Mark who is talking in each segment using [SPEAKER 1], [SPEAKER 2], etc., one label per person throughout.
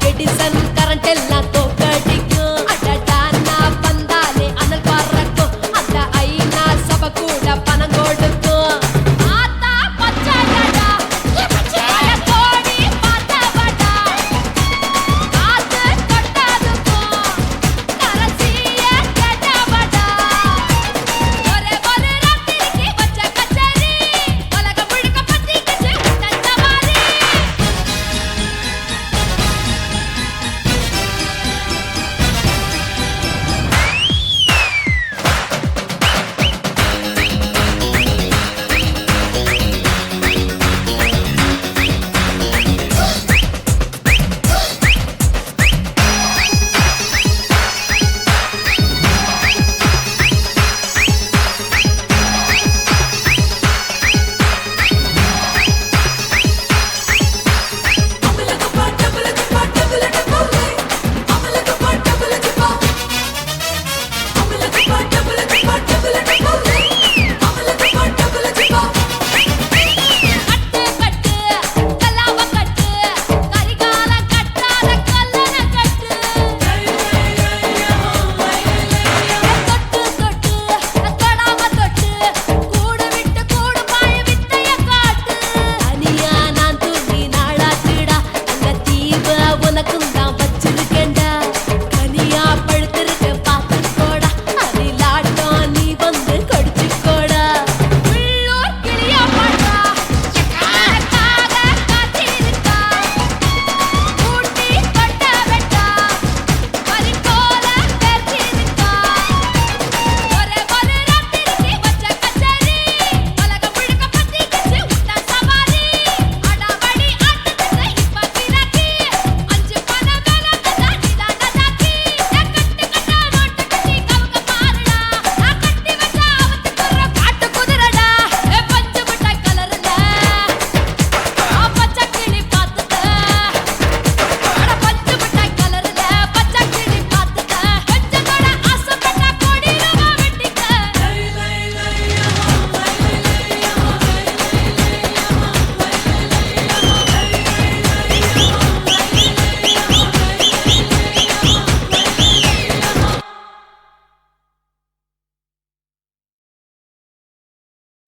[SPEAKER 1] Edison current எல்லாம் தோக்கடிக்கும் அடடா நான் வந்தாலே அனல் பறக்கும் அந்த ஐநா சபை கூட பணம் கொடுக்கும் ஆத்தா பச்சடடா பச்சைய கோடி பார்த்தவடா ஆத்து கொட்டதுக்கும் கரசிய கேட்டவடா ஒரே ஒரு ராத்திரிக்கு வச்ச கச்சேரி உலகம் முழுக்க பத்திக்கிச்சு உட்டன் சவாரி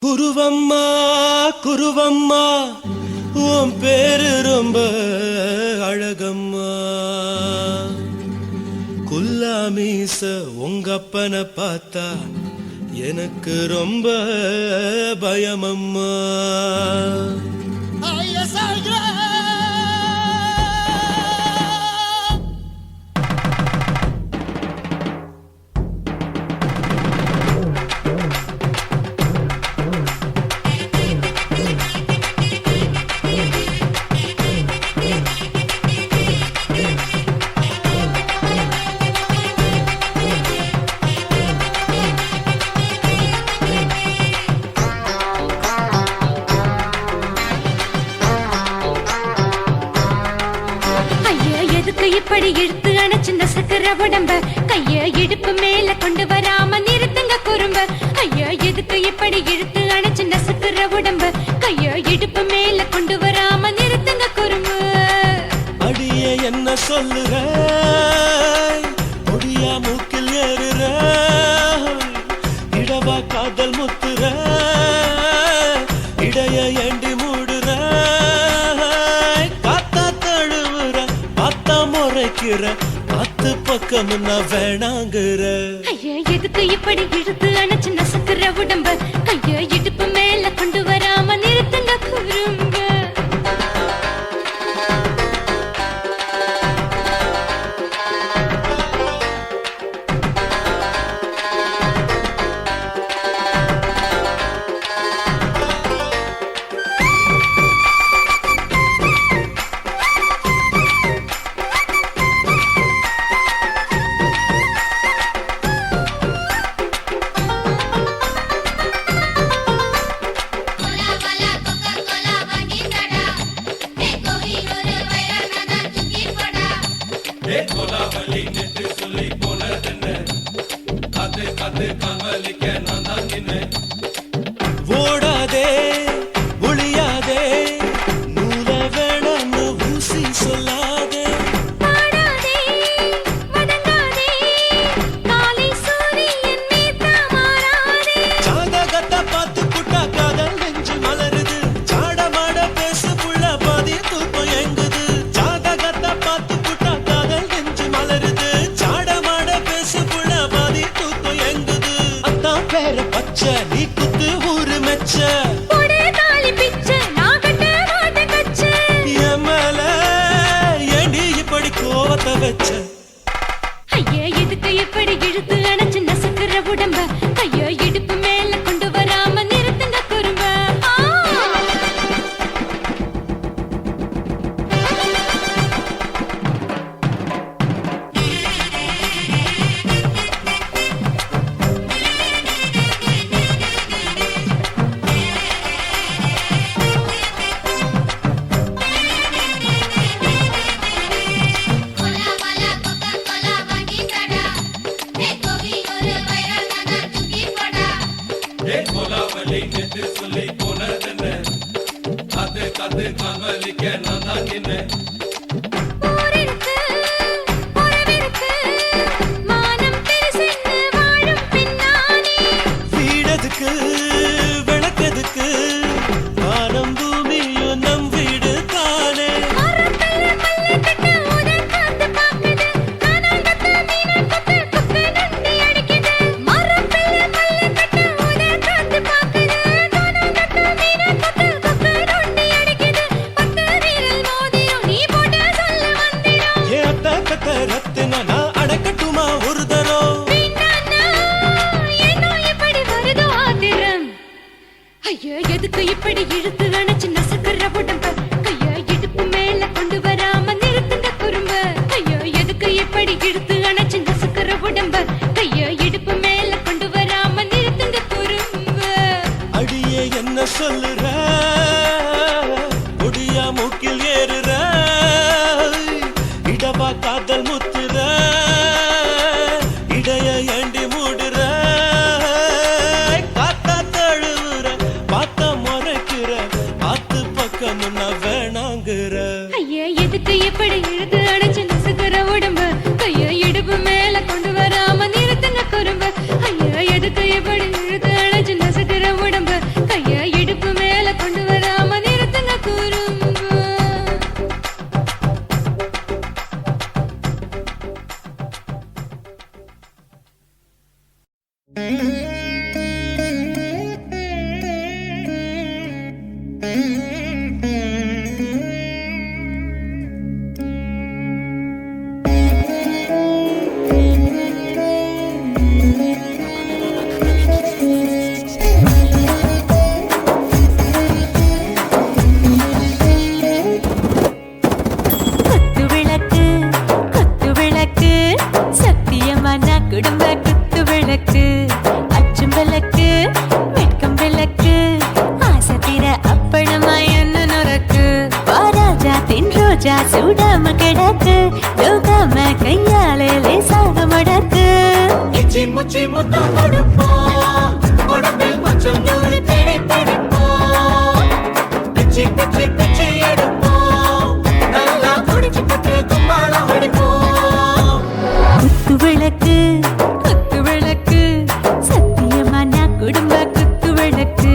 [SPEAKER 2] குருவம்மா குருவம்மா உன் பேரு ரொம்ப அழகம்மா குல்லாமீச உங்க அப்பனை பார்த்தா எனக்கு ரொம்ப பயமம்மா
[SPEAKER 3] இப்படி இழுத்து அணைச்சு நசுக்கிற உடம்ப கைய இடுப்பு மேல கொண்டு வராம நிறுத்துங்க குறும்ப ஐயா எதுக்கு இப்படி இழுத்து அணைச்சு நசுக்கிற உடம்ப கைய இடுப்பு மேல கொண்டு வராம நிறுத்துங்க குறும்ப
[SPEAKER 2] அடியே என்ன சொல்லுற முடியா மூக்கில் ஏறுற இடவா காதல் முத்துற இடைய ஏண்டி மூடுற காத்தா தழுவுற பார்த்தா முறைக்கிற பத்து பக்கம் நான் வேணாங்குற
[SPEAKER 3] ஐயா எதுக்கு இப்படி இழுத்து அணைச்சு நசுக்கிற உடம்ப கைய இடுப்பு மேல கொண்டு வராம நிறுத்துங்க குறும்ப
[SPEAKER 2] ஓடாதே ஒளியாதே நூல வேணான்னு ஊசி சொல்லாதே கோவத்தை வச்ச
[SPEAKER 3] ஐயா எதுக்கு இப்படி இழுத்து அணைச்சு நசுக்கிற உடம்ப கையோ இடுப்பு மேல கொண்டு வராம நிறுத்துங்க குறும்ப
[SPEAKER 2] வீடதுக்கு விளக்கதுக்கு வானம் பூமியும் நம் வீடு தானே ரத்தினா நான் அடக்கட்டுமா ஒரு தரம்
[SPEAKER 3] ஐயோ எதுக்கு இப்படி இழுத்து அணைச்சு நசுக்கிற உடம்ப கையா இடுப்பு மேல கொண்டு வராம நிறுத்துங்க குறும்ப ஐயோ எதுக்கு இப்படி இழுத்து அணைச்சு நசுக்கிற உடம்ப கையா இடுப்பு மேல கொண்டு வராம நிறுத்துங்க குறும்ப
[SPEAKER 2] அடியே என்ன சொல்லுற ஒடியா மூக்கில் ஏறுற இடவா காதல் முத்துற இடைய ஏண்டி மூடுற காத்தா தழுவுற பார்த்த முறைக்கிற ஆத்து பக்கம் நான் வேணாங்குற
[SPEAKER 3] ஐயா எதுக்கு இப்படி இழுத்து அணைச்சு நசுக்கிற உடம்ப கையா இடுப்பு மேல கொண்டு வராம நிறுத்துங்க குறும்ப ஐயா எதுக்கு இப்படி இழுத்து அணைச்சு நசுக்கிற உடம்ப கையா இடுப்பு மேல கொண்டு வராம நிறுத்துங்க குறும்ப குடும்ப குத்து விளக்கு அச்சும் விளக்கு வெட்கம் விளக்கு ஆசத்திர அப்பளமா என்ன நொறக்கு வாராஜா தின் ரோஜா சூடாம கிடக்கு யோகாம கையாலே லேசாக மடக்கு
[SPEAKER 2] இச்சி முச்சி முத்தம் கொடுப்போம் உடம்பில் கொஞ்சம் நூறு தேடி பிடிப்போம் பிச்சி பிச்சி பிச்சி எடுப்போம் நல்லா குடிச்சு பட்டு கும்பாளம் அடிப்போம்
[SPEAKER 3] குத்து விளக்கு குத்து விளக்கு சத்தியமான குடும்ப குத்து விளக்கு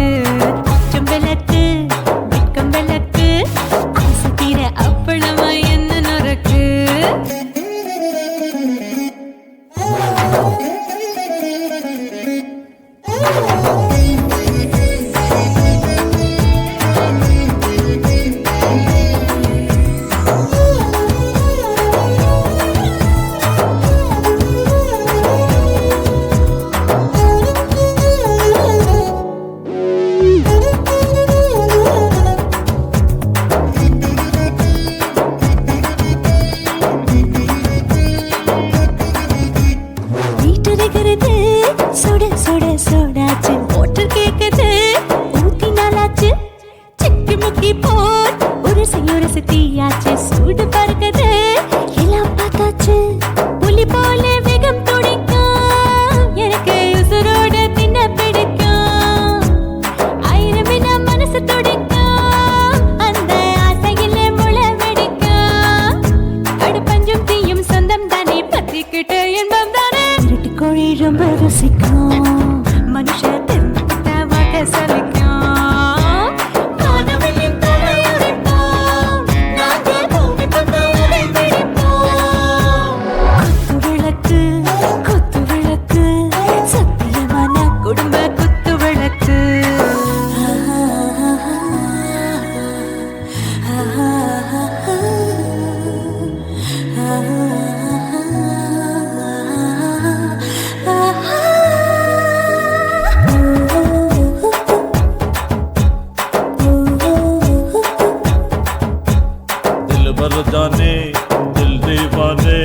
[SPEAKER 3] அச்சம் விளக்கு வெட்கம் விளக்கு ஆசத்திர அப்பளமா என்ன நொறக்கு சுட சுட சோடாச்சு மோட்டர் கேக்குது ஊத்தி நாளாச்சு சிக்கி முக்கி போட் ஒரு தீயாச்சு சூடு பறக்குது எல்லாம் பார்த்தாச்சு புலி போல வேகம் துடிக்கும் எனக்கு உசுரோட தின்ன பிடிக்கும் ஆயிரம் மனசு துடிக்கும் அந்த ஆசையில முளை வெடிக்கும் அடுப்பஞ்சும் தீயும் சொந்தம் தானே பத்திக்கிட்டு இன்பம் தானே கோழி ரொம்ப ருசிக்கும் மனுஷ தெரிஞ்சுக்கிட்ட சலிக்கும் குத்து விளக்கு சத்தியமான குடும்ப குத்து விளக்கு
[SPEAKER 4] दिल भर जाने दिल दीवाने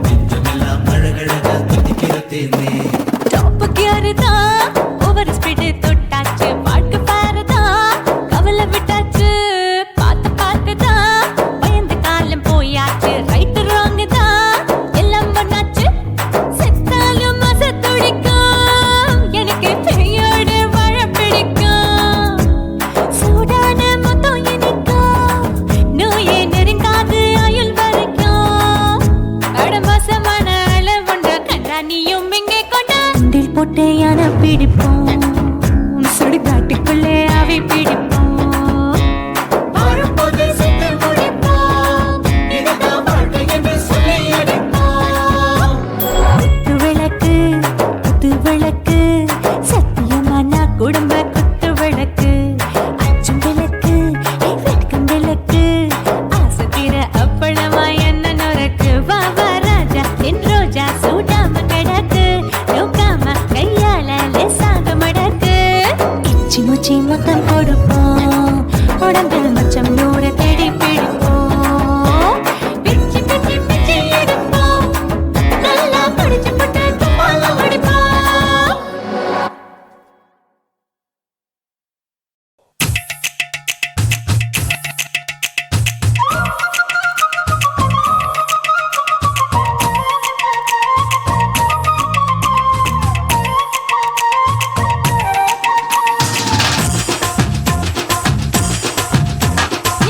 [SPEAKER 2] நெஞ்சமெல்லாம் அழகழகா துடிக்கிறதேனே
[SPEAKER 3] டாப் கியர் தான் ஓவர் ஸ்பீட் தொட்டாச்சு பாட்டு பாருதான் கவலை விட்டாச்சு பார்த்து பார்த்து தான் பயந்து காலம் போயாச்சு ரைட் ராங் தான் எல்லாம் பண்ணாச்சு செத்தாலும் மச துடிக்கும் எனக்கு பெரியோட வாழ பிடிக்கும் சூடான மொத்தம் இனிக்கும் நோயே நெருங்காது ஆயுள் வரைக்கும் அடமாசமான அளவுண்ட கண்டா நீயும் இங்கே கொண்டா உண்டில் போட்டு யானை பிடிப்போம் சுடுகாட்டுக்குள்ளே அவை பிடிப்போம்
[SPEAKER 2] வாழும்போது சுத்தி முடிப்போம் இதுதான் வாழ்க்கை என்று சொல்லி அடிப்போம்
[SPEAKER 3] குத்து விளக்கு குத்து விளக்கு சத்தியமான குடும்ப குத்து விளக்கு அச்சும் விளக்கு வெட்கம் விளக்கு ஆசத்திர அப்பளமா என்ன நொறக்கு வா வா ராஜா என் ரோஜா சூடாம கிடக்கு நோக்காம கையால லேசாக மடக்கு இச்சி முச்சி மொத்தம் கொடுப்போம் உடம்பில் மச்சம் நூறு தேடி பிடிப்போம் பிச்சி பிச்சி பிச்சி எடுப்போம் நல்லா படிச்சு போட்டு துப்பால படிப்போம்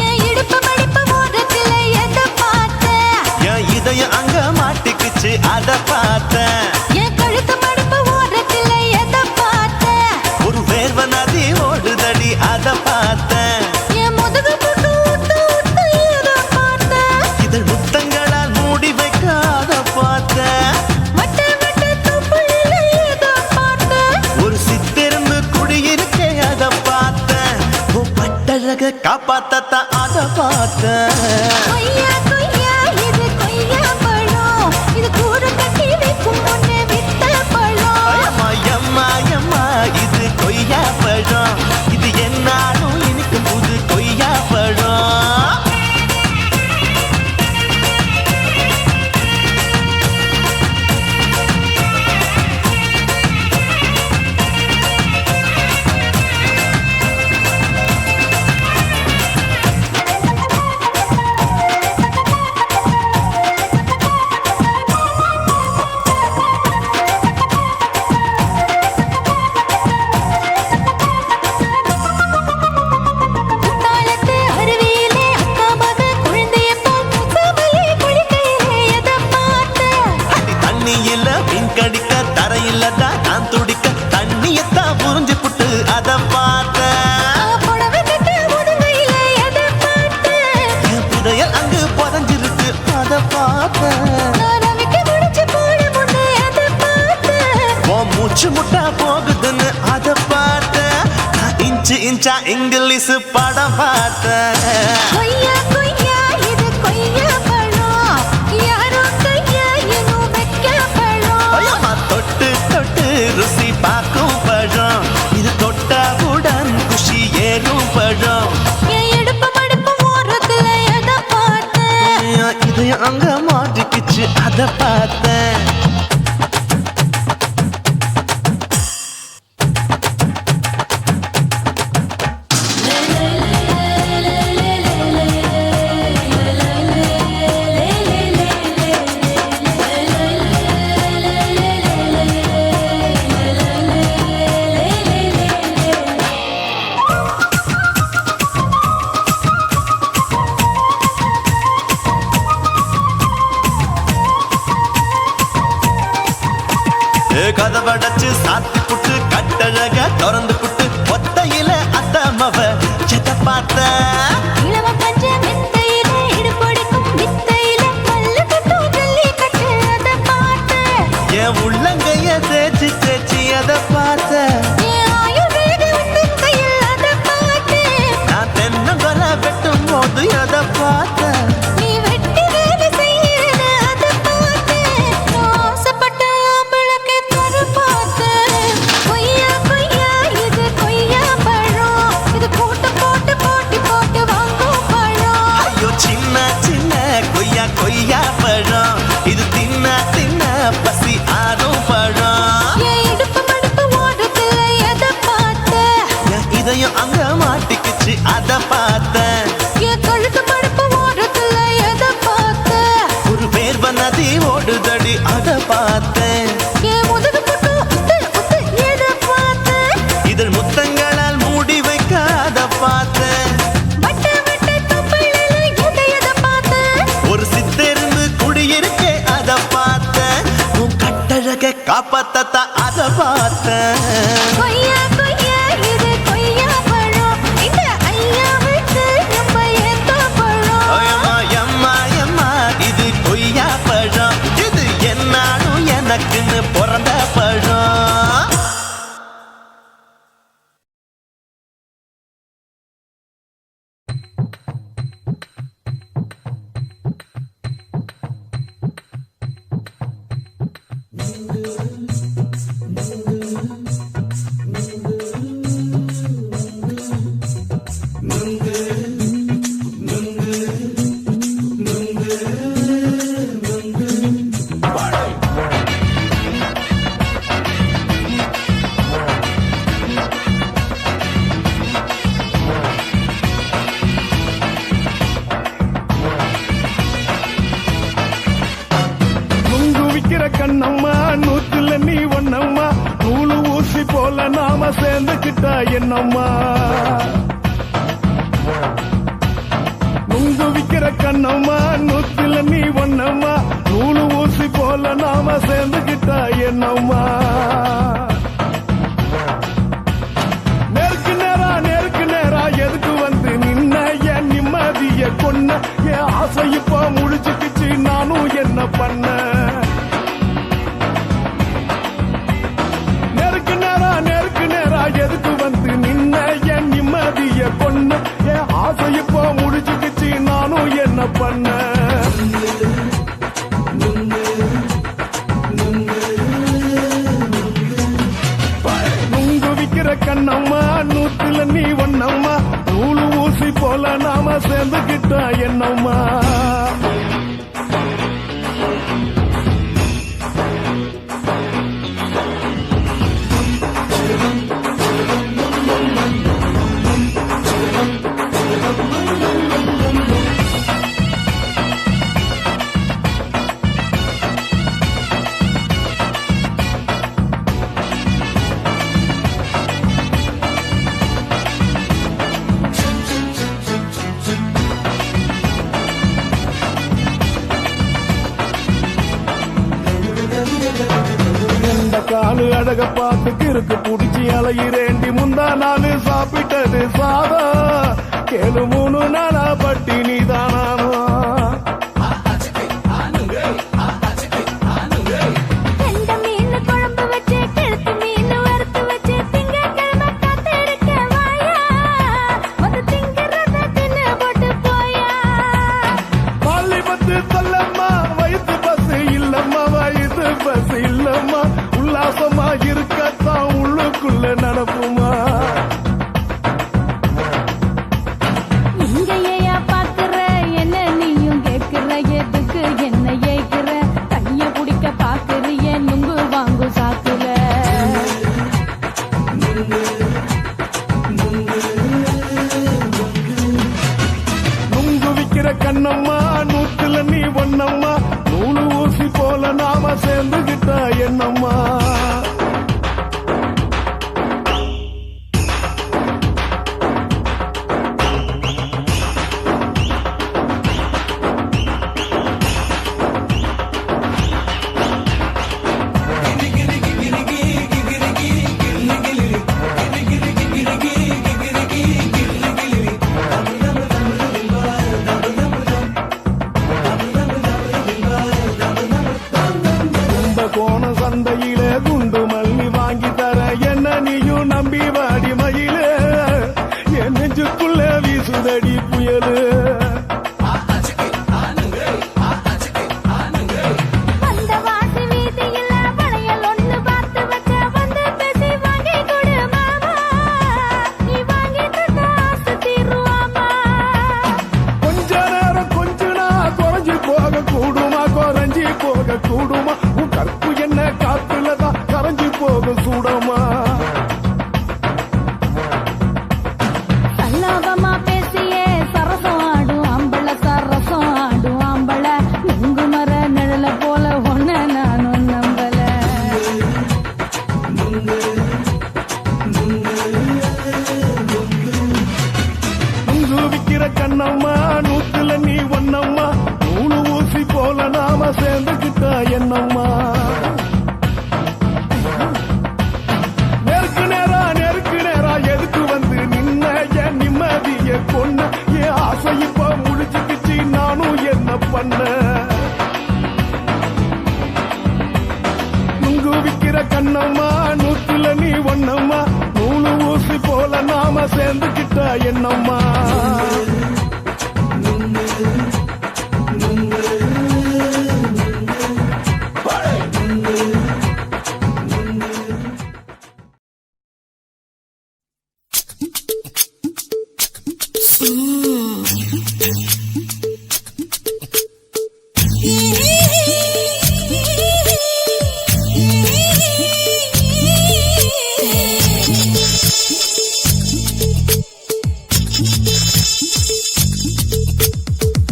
[SPEAKER 3] என் இடுப்பு மடிப்பு ஓரத்துல எதை பார்த்தேன்
[SPEAKER 2] என் இதயம் அங்க மாட்டிக்கிச்சு அத பார்த்தேன்
[SPEAKER 3] என் கழுத்து மடிப்பு ஓரத்துல எதை பார்த்தேன்
[SPEAKER 2] ஒரு வேர்வ நதி ஓடுதடி அத பார்த்தேன்
[SPEAKER 3] என் முதுகு புட்டு ஊத்து ஊத்து எதை பார்த்தேன்
[SPEAKER 2] இதழ் முத்தங்களால் மூடி வைக்க அத பார்த்தேன்
[SPEAKER 3] வட்ட வட்ட துப்புல எதை பார்த்தேன்
[SPEAKER 2] ஒரு சித்திருந்து குடியிருக்கே அத பார்த்தேன் ஓ பட்டழக காப்பாத்தத்தான் அத பார்த்தேன்
[SPEAKER 3] கொய்யா கொய்யா இது கொய்யா பழம் இது கூட கட்டி வைக்கும் முன்னே வித்த பழம்
[SPEAKER 2] அம்மா எம்மா எம்மா இது கொய்யா பழம் இது என்னாலும் இனிக்கும் புது கொய்யா பழம்
[SPEAKER 3] குத்தாலத்து அருவியிலே அக்கா மக குழந்தைய போல் முகமலே குளிக்கையிலே எதை பார்த்தேன்
[SPEAKER 2] அடி தண்ணியில மீன் கடிக்க தரையில தான் நான் துடிக்க தண்ணியத்தான் புரிஞ்சு புட்டு அத பார்த்தேன்
[SPEAKER 3] புடவை கட்டு முதுகையிலே எதை பார்த்தேன்
[SPEAKER 2] என் புதையல் அங்கு புதஞ்சிருக்கு அத பார்த்தேன்
[SPEAKER 3] நான் அவிக்க முடிச்சு போட முன்னே எதை பார்த்தேன்
[SPEAKER 2] உன் மூச்சு முட்டா போகுதுன்னு அத பார்த்தேன் நான் இன்ச்சு இன்ச்சா இங்கிலீஷ் படம் பார்த்தேன்
[SPEAKER 3] கொய்யா கொய்யா இது கொய்யா பழம் யாரோ கையா இன்னும் வைக்க பழம்
[SPEAKER 2] ஐயம்மா தொட்டு தொட்டு ருசி பார்க்கும் பழம் இது தொட்டாவுடன் குஷி ஏறும் பழம்
[SPEAKER 3] என் இடுப்பு மடிப்பு ஓரத்துல எதை பார்த்தேன்
[SPEAKER 2] என் இதயம் அங்க மாட்டிக்கிச்சு அத பார்த்தேன் கதவடைச்சு சாத்தி புட்டு கட்டழக திறந்து புட்டு ஒத்தையில அத்தமவ எத பார்த்த
[SPEAKER 3] இளவ பஞ்ச மெத்தையிலே இடுப்பொடிக்கும் வித்தையிலே பல்லு கட்டும் ஜல்லி கட்டு அதை பார்த்தேன்
[SPEAKER 2] என் உள்ளங்கைய தேய்ச்சி தேய்ச்சி அத பார்த்த
[SPEAKER 3] என் ஆயுர்வேத வித்தையில் அதை பார்த்தேன்
[SPEAKER 2] நான் தென்னங்கொலை வெட்டும் போது அத பார்த்த
[SPEAKER 3] நீ வெட்டி வேலை செய்யறது
[SPEAKER 2] இருக்க காப்பாத்தா அத பார்த்தேன்.
[SPEAKER 3] கொய்யா கொய்யா இது கொய்யா பழம், இந்த ஐயா விட்டு நம்ம ஏத்த பழம்.
[SPEAKER 2] அம்மா எம்மா எம்மா இது கொய்யா பழம், இது என்னாலும் எனக்குன்னு பிறந்த பழம்.
[SPEAKER 5] கண்ணம்மா நூத்துல நீ ஒன்னம்மா, நூலு ஊசி போல நாம சேர்ந்துக்கிட்டா என்னம்மா. நுங்கு விக்கிற கண்ணம்மா நூத்துல நீ ஒன்னம்மா, நூலு ஊசி போல நாம சேர்ந்துக்கிட்டா என்னம்மா. நேருக்கு நேரா எதுக்கு வந்து நின்ன, என் நிம்மதிய கொன்ன, என் ஆசை இப்போ முடிச்சுக்கிச்சு, நானும் என்ன பண்ண. எதுக்கு வந்து நின்ன, என் நிம்மதிய கொன்ன, என் ஆசை இப்போ முடிச்சுக்கிச்சு, நானும் என்ன பண்ண. நுங்கு விக்கிற கண்ணம்மா நூத்துல நீ ஒன்னம்மா, நூலு ஊசி போல நாம சேர்ந்துக்கிட்டா என்னம்மா. காலு அழக பார்த்து கிறுக்கு புடிச்சி அலையிறேண்டி, முந்தா நாலு சாப்பிட்டது சாதம், கேளு 3 நாளா பட்டினி தானானோ. உல்லாசமா இருக்கத்தான் உள்ளுக்குள்ள நடப்புமா.
[SPEAKER 3] இங்கேயா பாக்குற என்ன நீயும் கேக்குற, எதுக்கு என்ன ஏய்க்கிற, கைய பிடிக்க பாக்குறிய நுங்கு வாங்கு சாக்குற.
[SPEAKER 5] நுங்கு விக்கிற கண்ணம்மா நூத்துல நீ ஒன்னம்மா, நூலு ஊசி போல நாம சேர்ந்துகிட்டா என்னம்மா. சந்தையிலே குண்டு மல்லி வாங்கி தர, என்ன நீயும் நம்பி வாடி மயிலே, என் நெஞ்சுக்குள்ள வீசுதடி புயலு. கொஞ்ச நேரம் கொஞ்சனா குறைஞ்சி போக கூடுமா, குறைஞ்சி போக கூடுமா, உன் கற்பு என்ன காத்துலதான் கரைஞ்சி போக சூடமா.
[SPEAKER 3] சல்லாபமா பேசியே சரசம் ஆடும் ஆம்பள, சரசம் ஆடும் ஆம்பள, நுங்கு மர நிழல போல ஒன்ன நானும் நம்பல.
[SPEAKER 5] நுங்கு விக்கிற கண்ணம்மா நூத்துல நீ ஒன்னம்மா, நூலு ஊசி போல நாம சேர்ந்துகிட்டா என்னம்மா. என்னம்மா நூத்துல நீ ஒன்னம்மா நூலு ஊசி போல நாம சேர்ந்துக்கிட்ட என்னம்மா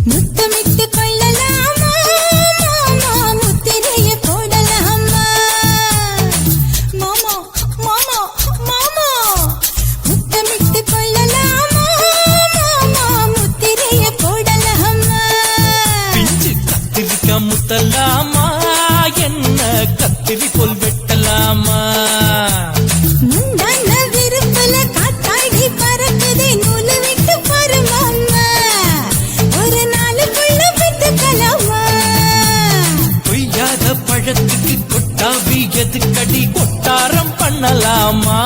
[SPEAKER 3] முத்தமிட்டு கொள்ளலாமா மாமா முத்திரைய போடலாமா மாமா மாமா மாமா முத்தமிட்டு கொள்ளலாமா மாமா முத்திரைய போடலாமா
[SPEAKER 2] பிஞ்சு கத்திரிக்கா முத்தலாமா என்ன கத்திரி போல் வெட்டலாமா
[SPEAKER 3] முந்தான விருப்பல காத்தாடி பறக்குதே நூலு விட்டு பாரு மாமா ஒரு நாளுக்குள்ள விட்டுக்கலாமா
[SPEAKER 2] கொய்யாத பழத்துக்கு கொட்டாவி எதுக்கடி கொட்டாரம் பண்ணலாமா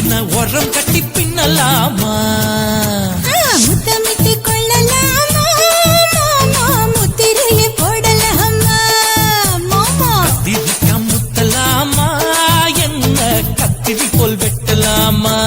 [SPEAKER 2] என்ன உரம் கட்டி பின்னலாமா
[SPEAKER 3] முத்தமிட்டு கொள்ளலாமா மாமா முத்திரைய போடலாமா மாமா
[SPEAKER 2] கத்திரிக்கா முத்தலாமா என்ன கத்திரி போல் வெட்டலாமா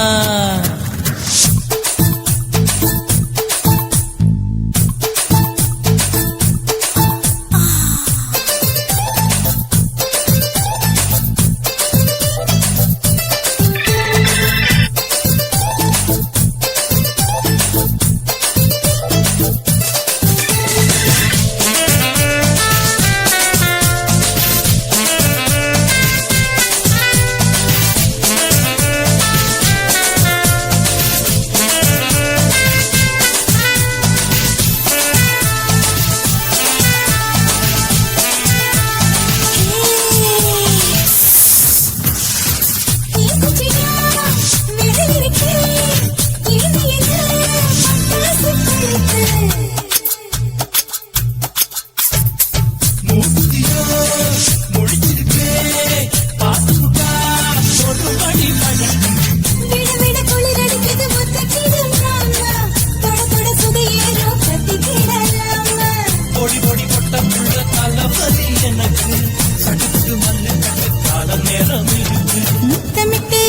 [SPEAKER 3] முத்தமிட்டு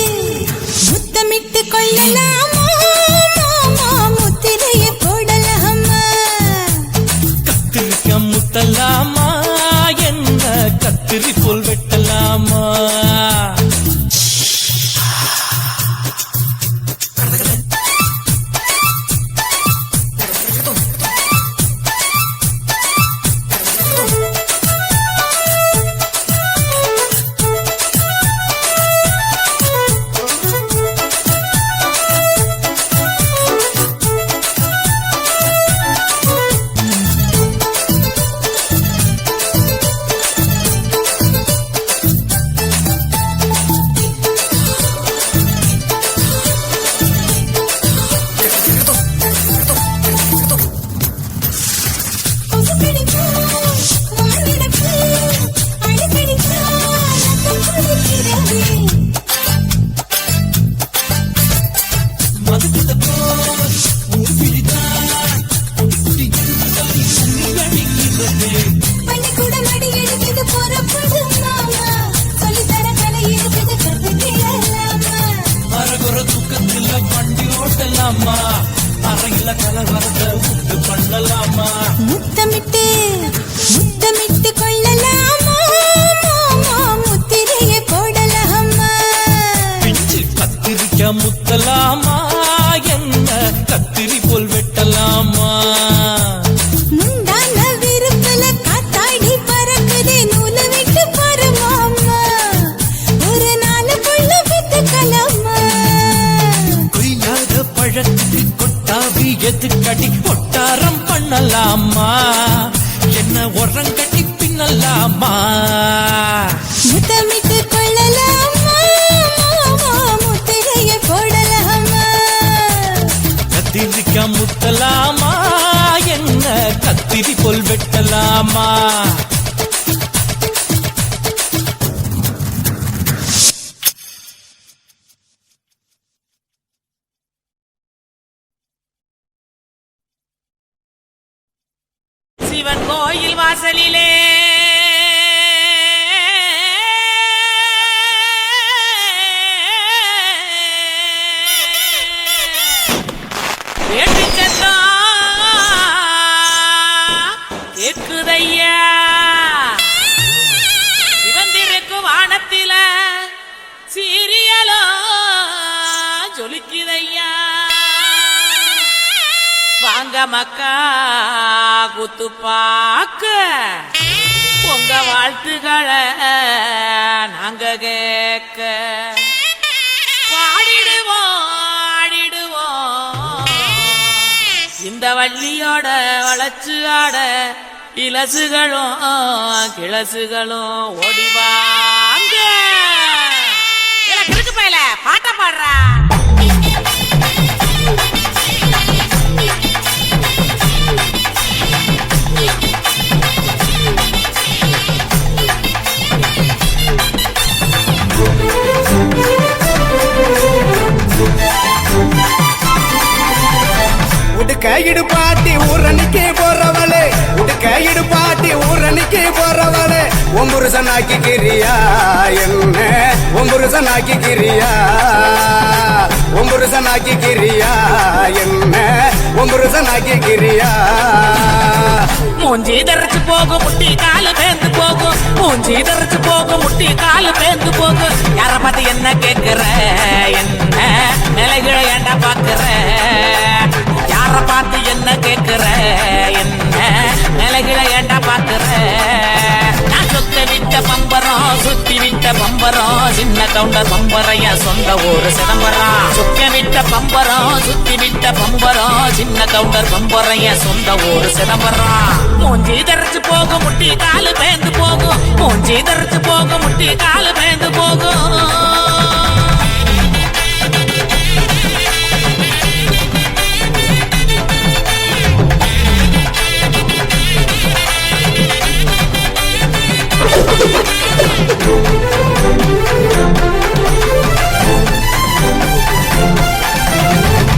[SPEAKER 3] முத்தமிட்டு கொள்ளலாமா மாமா முத்திரைய போடலாமா
[SPEAKER 2] கத்திரிக்கா முத்தலாமா என்ன கத்திரி போல் வெட்டலாமா
[SPEAKER 3] முத்தமிட்டு முத்தமிட்டு கொள்ளலாமா மாமா முத்திரைய போடலாமா
[SPEAKER 2] பிஞ்சு கத்திரிக்கா முத்தலாமா என்ன கத்திரி போல் வெட்டலாமா
[SPEAKER 3] முந்தான விருப்பல காத்தாடி பறக்குதே நூலு விட்டு பாரு மாமா ஒரு நாளுக்குள்ள விட்டுக்கலாமா
[SPEAKER 2] கொய்யாத பழத்துக்கு கொட்டாவி எதுக்கடி கொட்டாரம் பண்ணலாமா என்ன உரம் கட்டி பின்னலாமா
[SPEAKER 3] முத்தமிட்டு கொள்ளலாமா மாமா முத்திரைய போடலாமா
[SPEAKER 2] கத்திரிக்கா முத்தலாமா என்ன கத்திரி போல் வெட்டலாமா
[SPEAKER 6] வாசலிலே வேண்டி கேக்குதையா சிவந்திருக்கும் வானத்தில சீரியலோ ஜொலிக்குதையா வாங்க மக்கா குத்து பாக்க உங்க வாழ்த்துக்களை நாங்க கேட்க பாடிடுவோம் ஆடிடுவோம் இந்த வள்ளியோட வளர்ச்சி ஆட இலசுகளும் கிளசுகளும் ஓடிவாங்க கிறுக்கு பையல பாட்ட பாடுறா
[SPEAKER 7] உடுக்கையிடு பாட்டி ஊரணிக்கு போறவளே உடுக்கையிடு பாட்டி ஊரணிக்கு போறவளே ஒம்புருசனாக்கி கிரியா என்ன ஒம்புருசனாக்கி கிரியா ஒம்புருசனாக்கி கிரியா என்ன ஒம்புருசனாக்கி கிரியா
[SPEAKER 6] மூஞ்சி தரைச்சு போகும் முட்டி காலு பேந்து போகும் மூஞ்சி தரைச்சு போகும் முட்டி காலு பேந்து போகும் யார பார்த்து என்ன கேக்குற என்ன நிலைகளை ஏண்டா பாக்குற யார பார்த்து என்ன கேக்குற என்ன நிலைகளை ஏண்டா பாக்குற நான் சொத்த விட்ட பம்பரம் சுத்தி விட்ட பம்பரம் சின்ன கவுண்டர் பம்பரைய சொந்த ஊரு சிதம்பரம் சொக்க விட்ட பம்பரம் சுத்தி விட்ட பம்பரம் சின்ன கவுண்டர் பம்பரைய சொந்த ஊரு சிதம்பரம் மூஞ்சி தரைச்சு போகும் முட்டி காலு பேந்து போகும் மூஞ்சி தரைச்சு போகும் முட்டி காலு பேந்து போகும்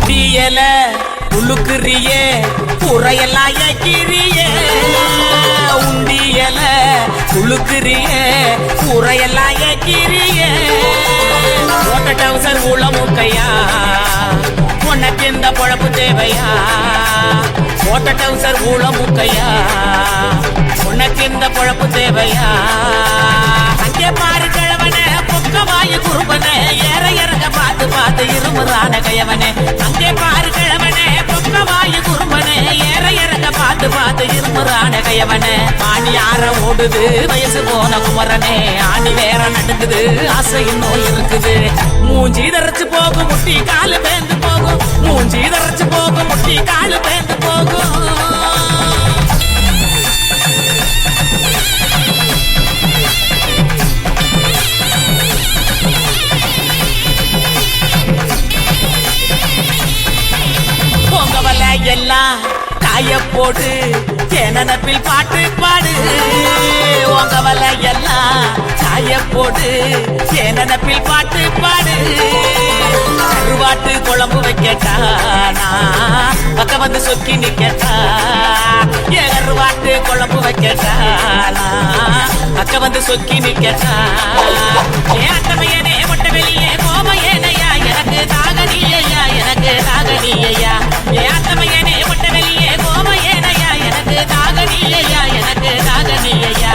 [SPEAKER 6] தீயல உழுக்குறியே புறையெல்லாம் ஏக்கிறியே உண்டியல உழுக்குறியே புறையெல்லாம் ஏக்கிறியே ஓட்ட டவுசர் உள்ள மூக்கையா உனக்கு எந்த பொழப்பு தேவையா ஓட்ட டவுசர் உள்ள மூக்கையா உனக்கு எந்த பொழப்பு தேவையா அங்கே பாரு கிழவனே பொக்க வாயு குறும்பனே ஏற இறங்க பார்த்து பார்த்து இருமுறான கையவனே அங்கே பாரு கிழவனே பொக்க வாயு குறும்பனே ஏற இறங்க பார்த்து பார்த்து இருமுறான கையவனே ஆணி ஆற ஓடுது வயசு போன குமரனே ஆணி வேற நடக்குது ஆசை இன்னும் இருக்குது மூஞ்சி தரைச்சு போகும் முட்டி காலு பேந்து போகும் மூஞ்சி தரைச்சு போகும் முட்டி காலு பேந்து போகும் பொங்கவல எல்லாம் காய போடு தேனப்பில் பாட்டு பாடு உங்கவல எல்லாம் காய போடு தேனப்பில் பாட்டு பாடு கருவாட்டு குழம்பு வைக்கட்டா நான் பக்கம் வந்து சொக்கி நிக்கட்டா கருவாட்டு குழம்பு வைக்கட்டா நான் பக்கம் வந்து சொக்கி நிக்கட்டா அட்டமையனே மொட்டை வெளியே கோமையனையா எனக்கு தாகனியா எனக்கு தாகனியா அட்டமையனே மொட்டை வெளியே கோமையனையா எனக்கு தாகனியா எனக்கு தாகனியா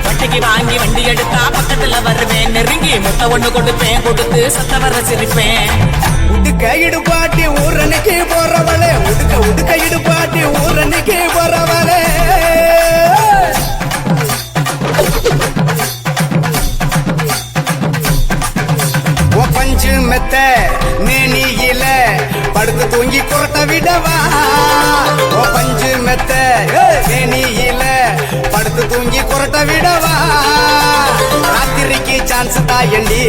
[SPEAKER 6] வட்டிக்கு வாங்கி வண்டி எடுத்தா பக்கத்துல வருவேன் நெருங்கி முட்டை ஒண்ணு கொடுப்பேன் கொடுத்து சத்த வர சிரிப்பேன்
[SPEAKER 7] உடுக்கையிடு பாட்டி ஊரணிக்கு போறவளே உடுக்கையிடு பாட்டி ஊரணிக்கு போறவளே பஞ்சு மெத்த மேனியில படுத்து தூங்கி குரட்ட விடவா பஞ்சு மெத்த மேனியில படுத்து தூங்கி குரட்ட விடவா ராத்திரிக்கு சான்ஸ் தாயண்டி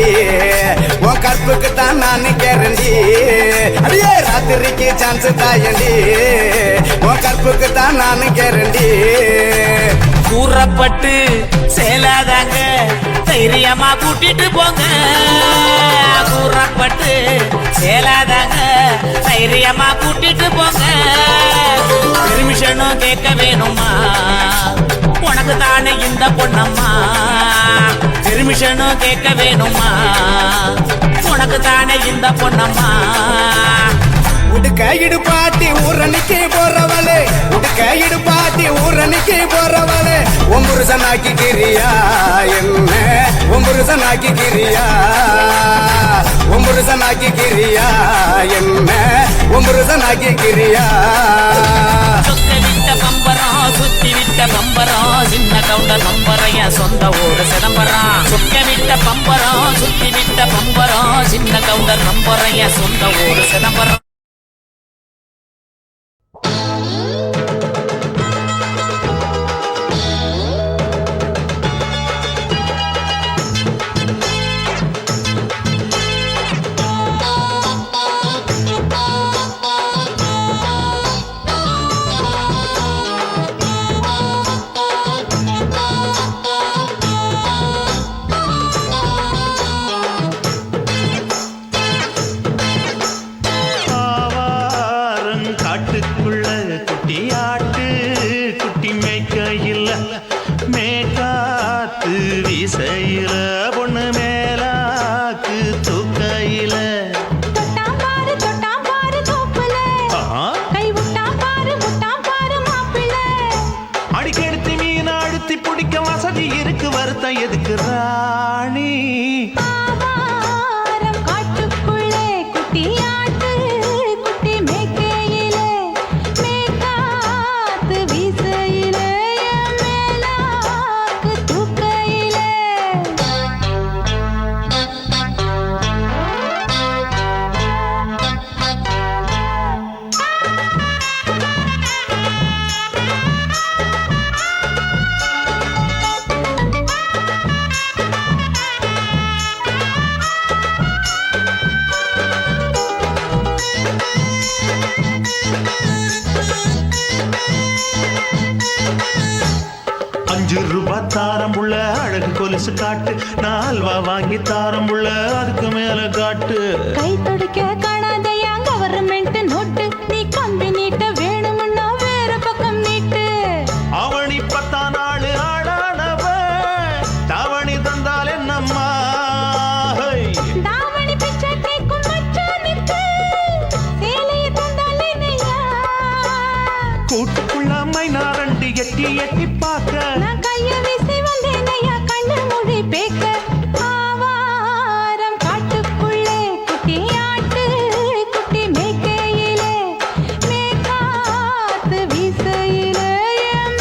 [SPEAKER 7] உன் கற்புக்கு தான் நான் கேரண்டி அடியே ராத்திரிக்கு சான்ஸ் தாயண்டி உன் கற்புக்கு தான் நான் கேரண்டி
[SPEAKER 6] கூறப்பட்டு சேலாதாங்க தைரியமா கூட்டிட்டு போங்க கூறப்பட்டு சேலாதாங்க தைரியமா கூட்டிட்டு போங்க பெர்மிஷனும் கேட்க வேணுமா உனக்கு தானே இந்த பொண்ணம்மா பெர்மிஷனும் கேட்க வேணுமா உனக்கு தானே இந்த பொண்ணம்மா
[SPEAKER 7] உடுக்க இடுப்பாட்டி ஊரணிக்கு போறவளே உடுக்க இடுப்பாட்டி ஊரணிக்கு போறவளே ஒம்புருசனாக்கி கிரியா என்ன ஒம்புருசனாக்கி கிரியா ஒம்புருசனாக்கி கிரியா என்ன ஒம்புருசனாக்கி கிரியா
[SPEAKER 6] சொத்த விட்ட பம்பரம் சுத்தி விட்ட பம்பரம் சின்ன கவுண்டர் பம்பரைய சொந்த ஊரு சிதம்பரம் சொக்க விட்ட பம்பரம் சுத்தி விட்ட பம்பரம் சின்ன கவுண்டர் பம்பரைய சொந்த ஊரு சிதம்பரம்
[SPEAKER 2] காட்டுக்குள்ள குட்டியாட்டு குட்டி மேய்க்கையில் மேக்காத்து வீசையில பொண்ணு மேலாக்கு தூக்கையில அடிக்கெடுத்து மீன் அழுத்தி பிடிக்க வசதி இருக்கு வருத்தம் எதுக்கு ராணி ₹5 தாரம்புள்ள அழகு கொலுசு காட்டு நான் அல்வா வாங்கி தாரம்புள்ள அதுக்கு மேல காட்டு
[SPEAKER 3] கை தொடுக்க காணாதையா கவர்மெண்ட் நோட்டு நீ கம்பி நீட்ட வேணும்னா வேற பக்கம் நீட்டு
[SPEAKER 2] அவனி 10 நாள் ஆடானவ தாவணி தந்தால் என்னம்மா
[SPEAKER 3] தாவணி பிச்சை கேக்கும் மச்சானுக்கு சேலைய தந்தால் என்னையா
[SPEAKER 2] கூட்டுக்குள்ள மைனாரண்டி எட்டி எட்டி பார்க்க
[SPEAKER 3] நான் கைய வீசி வந்தேனையா கண்ணு மொழி பேக்க ஆவாரம் காட்டுக்குள்ளே குட்டியாட்டு குட்டி மேய்க்கையிலே மேக்காத்து வீசையிலே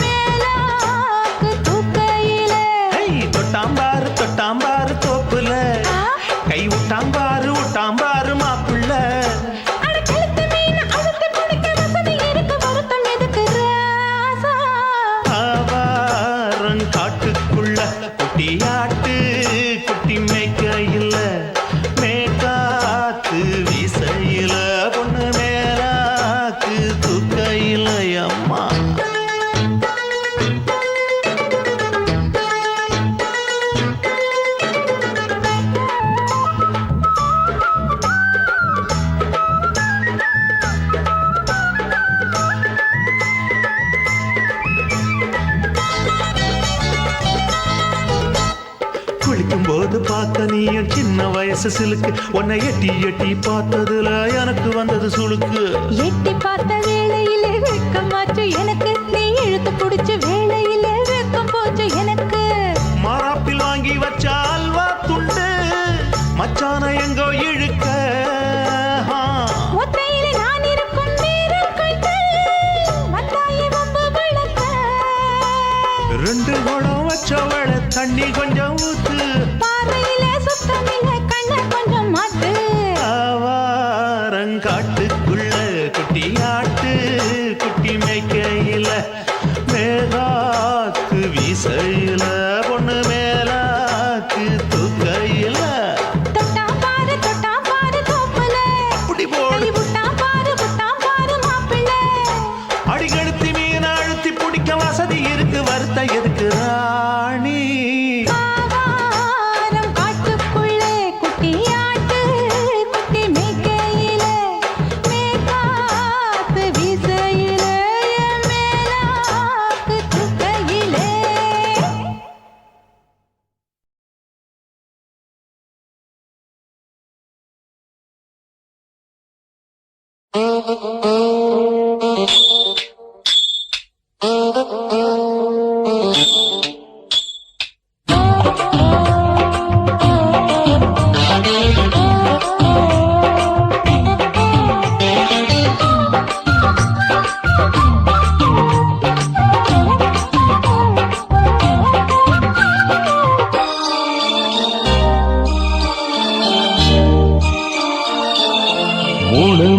[SPEAKER 3] மேலாக்கு தூக்கையிலே
[SPEAKER 2] தொட்டாம்பாரு தோப்புல கை விட்டாம்பாரு மாப்புள்ள
[SPEAKER 3] அடக்கழுத்து மீன் அழுத்து பிடிக்க வசதி இருக்கு வருத்தம் எதுக்கு ராசா
[SPEAKER 2] காட்டுக்குள்ள குட்டியாட்டு குட்டி மேய்க்கையில் மேக்காத்து வீசையில பொண்ணு மேலாக்கு தூக்கையில் அம்மா குளிக்கும் போது பார்த்த நீயும் சின்ன வயசு சிலுக்கு உன்னை எட்டி எட்டி பார்த்ததுல எனக்கு வந்தது சுளுக்கு
[SPEAKER 3] எட்டி பார்த்த வேளையிலே வெக்கமாச்சு எனக்கு நீ இழுத்து பிடிச்ச வேளையிலே வெக்கம் போச்சு எனக்கு
[SPEAKER 2] மாறாப்பில் வாங்கி வச்ச அல்வா துண்டு மச்சான எங்கோ இழுக்க
[SPEAKER 3] ஒத்தையிலே நான் இருக்கும் நேரம் கண்டு வந்தாயே வம்பு விளக்க
[SPEAKER 2] 2 குடம் வச்சவள தண்ணி கொஞ்சம் ஊத்து
[SPEAKER 3] பார்வையிலே சுத்தமில்லை கண்ண கொஞ்சம் மாத்து
[SPEAKER 2] காட்டுக்குள்ள குட்டியாட்டு குட்டி மேய்க்கையில மேலாக்கு வீசையில பொண்ணு மேலாக்கு தூக்கையில
[SPEAKER 3] தொட்டா பாரு தோப்புல
[SPEAKER 2] அப்படி போடு
[SPEAKER 3] விட்டா பாரு மாப்பிள்ளை
[SPEAKER 2] அடிக்கெடுத்து மீன் அழுத்தி பிடிக்க வசதி இருக்கு வருத்த எதுக்கு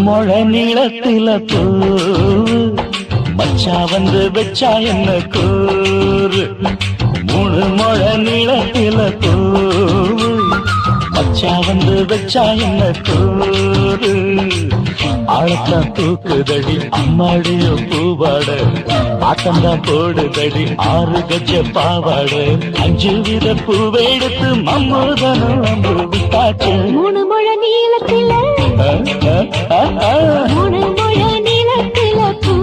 [SPEAKER 4] மழை நீளத்தில பூ மச்சா வந்து வச்சா என்ன கூறு 3 மழை நீளத்தில பூ மச்சா வந்து வச்சா என்ன கூறு ஆழத்தான் தூக்குதடி அம்மாடிய பூவாட ஆட்டம்தான் போடுதடி 6 கஜ பாவாட 5 வித பூவை எடுத்து மம்மூதனும் அம்பு விட்டாச்சு
[SPEAKER 3] 3 மழை நீளத்தில 3 மழை நீளத்தில பூ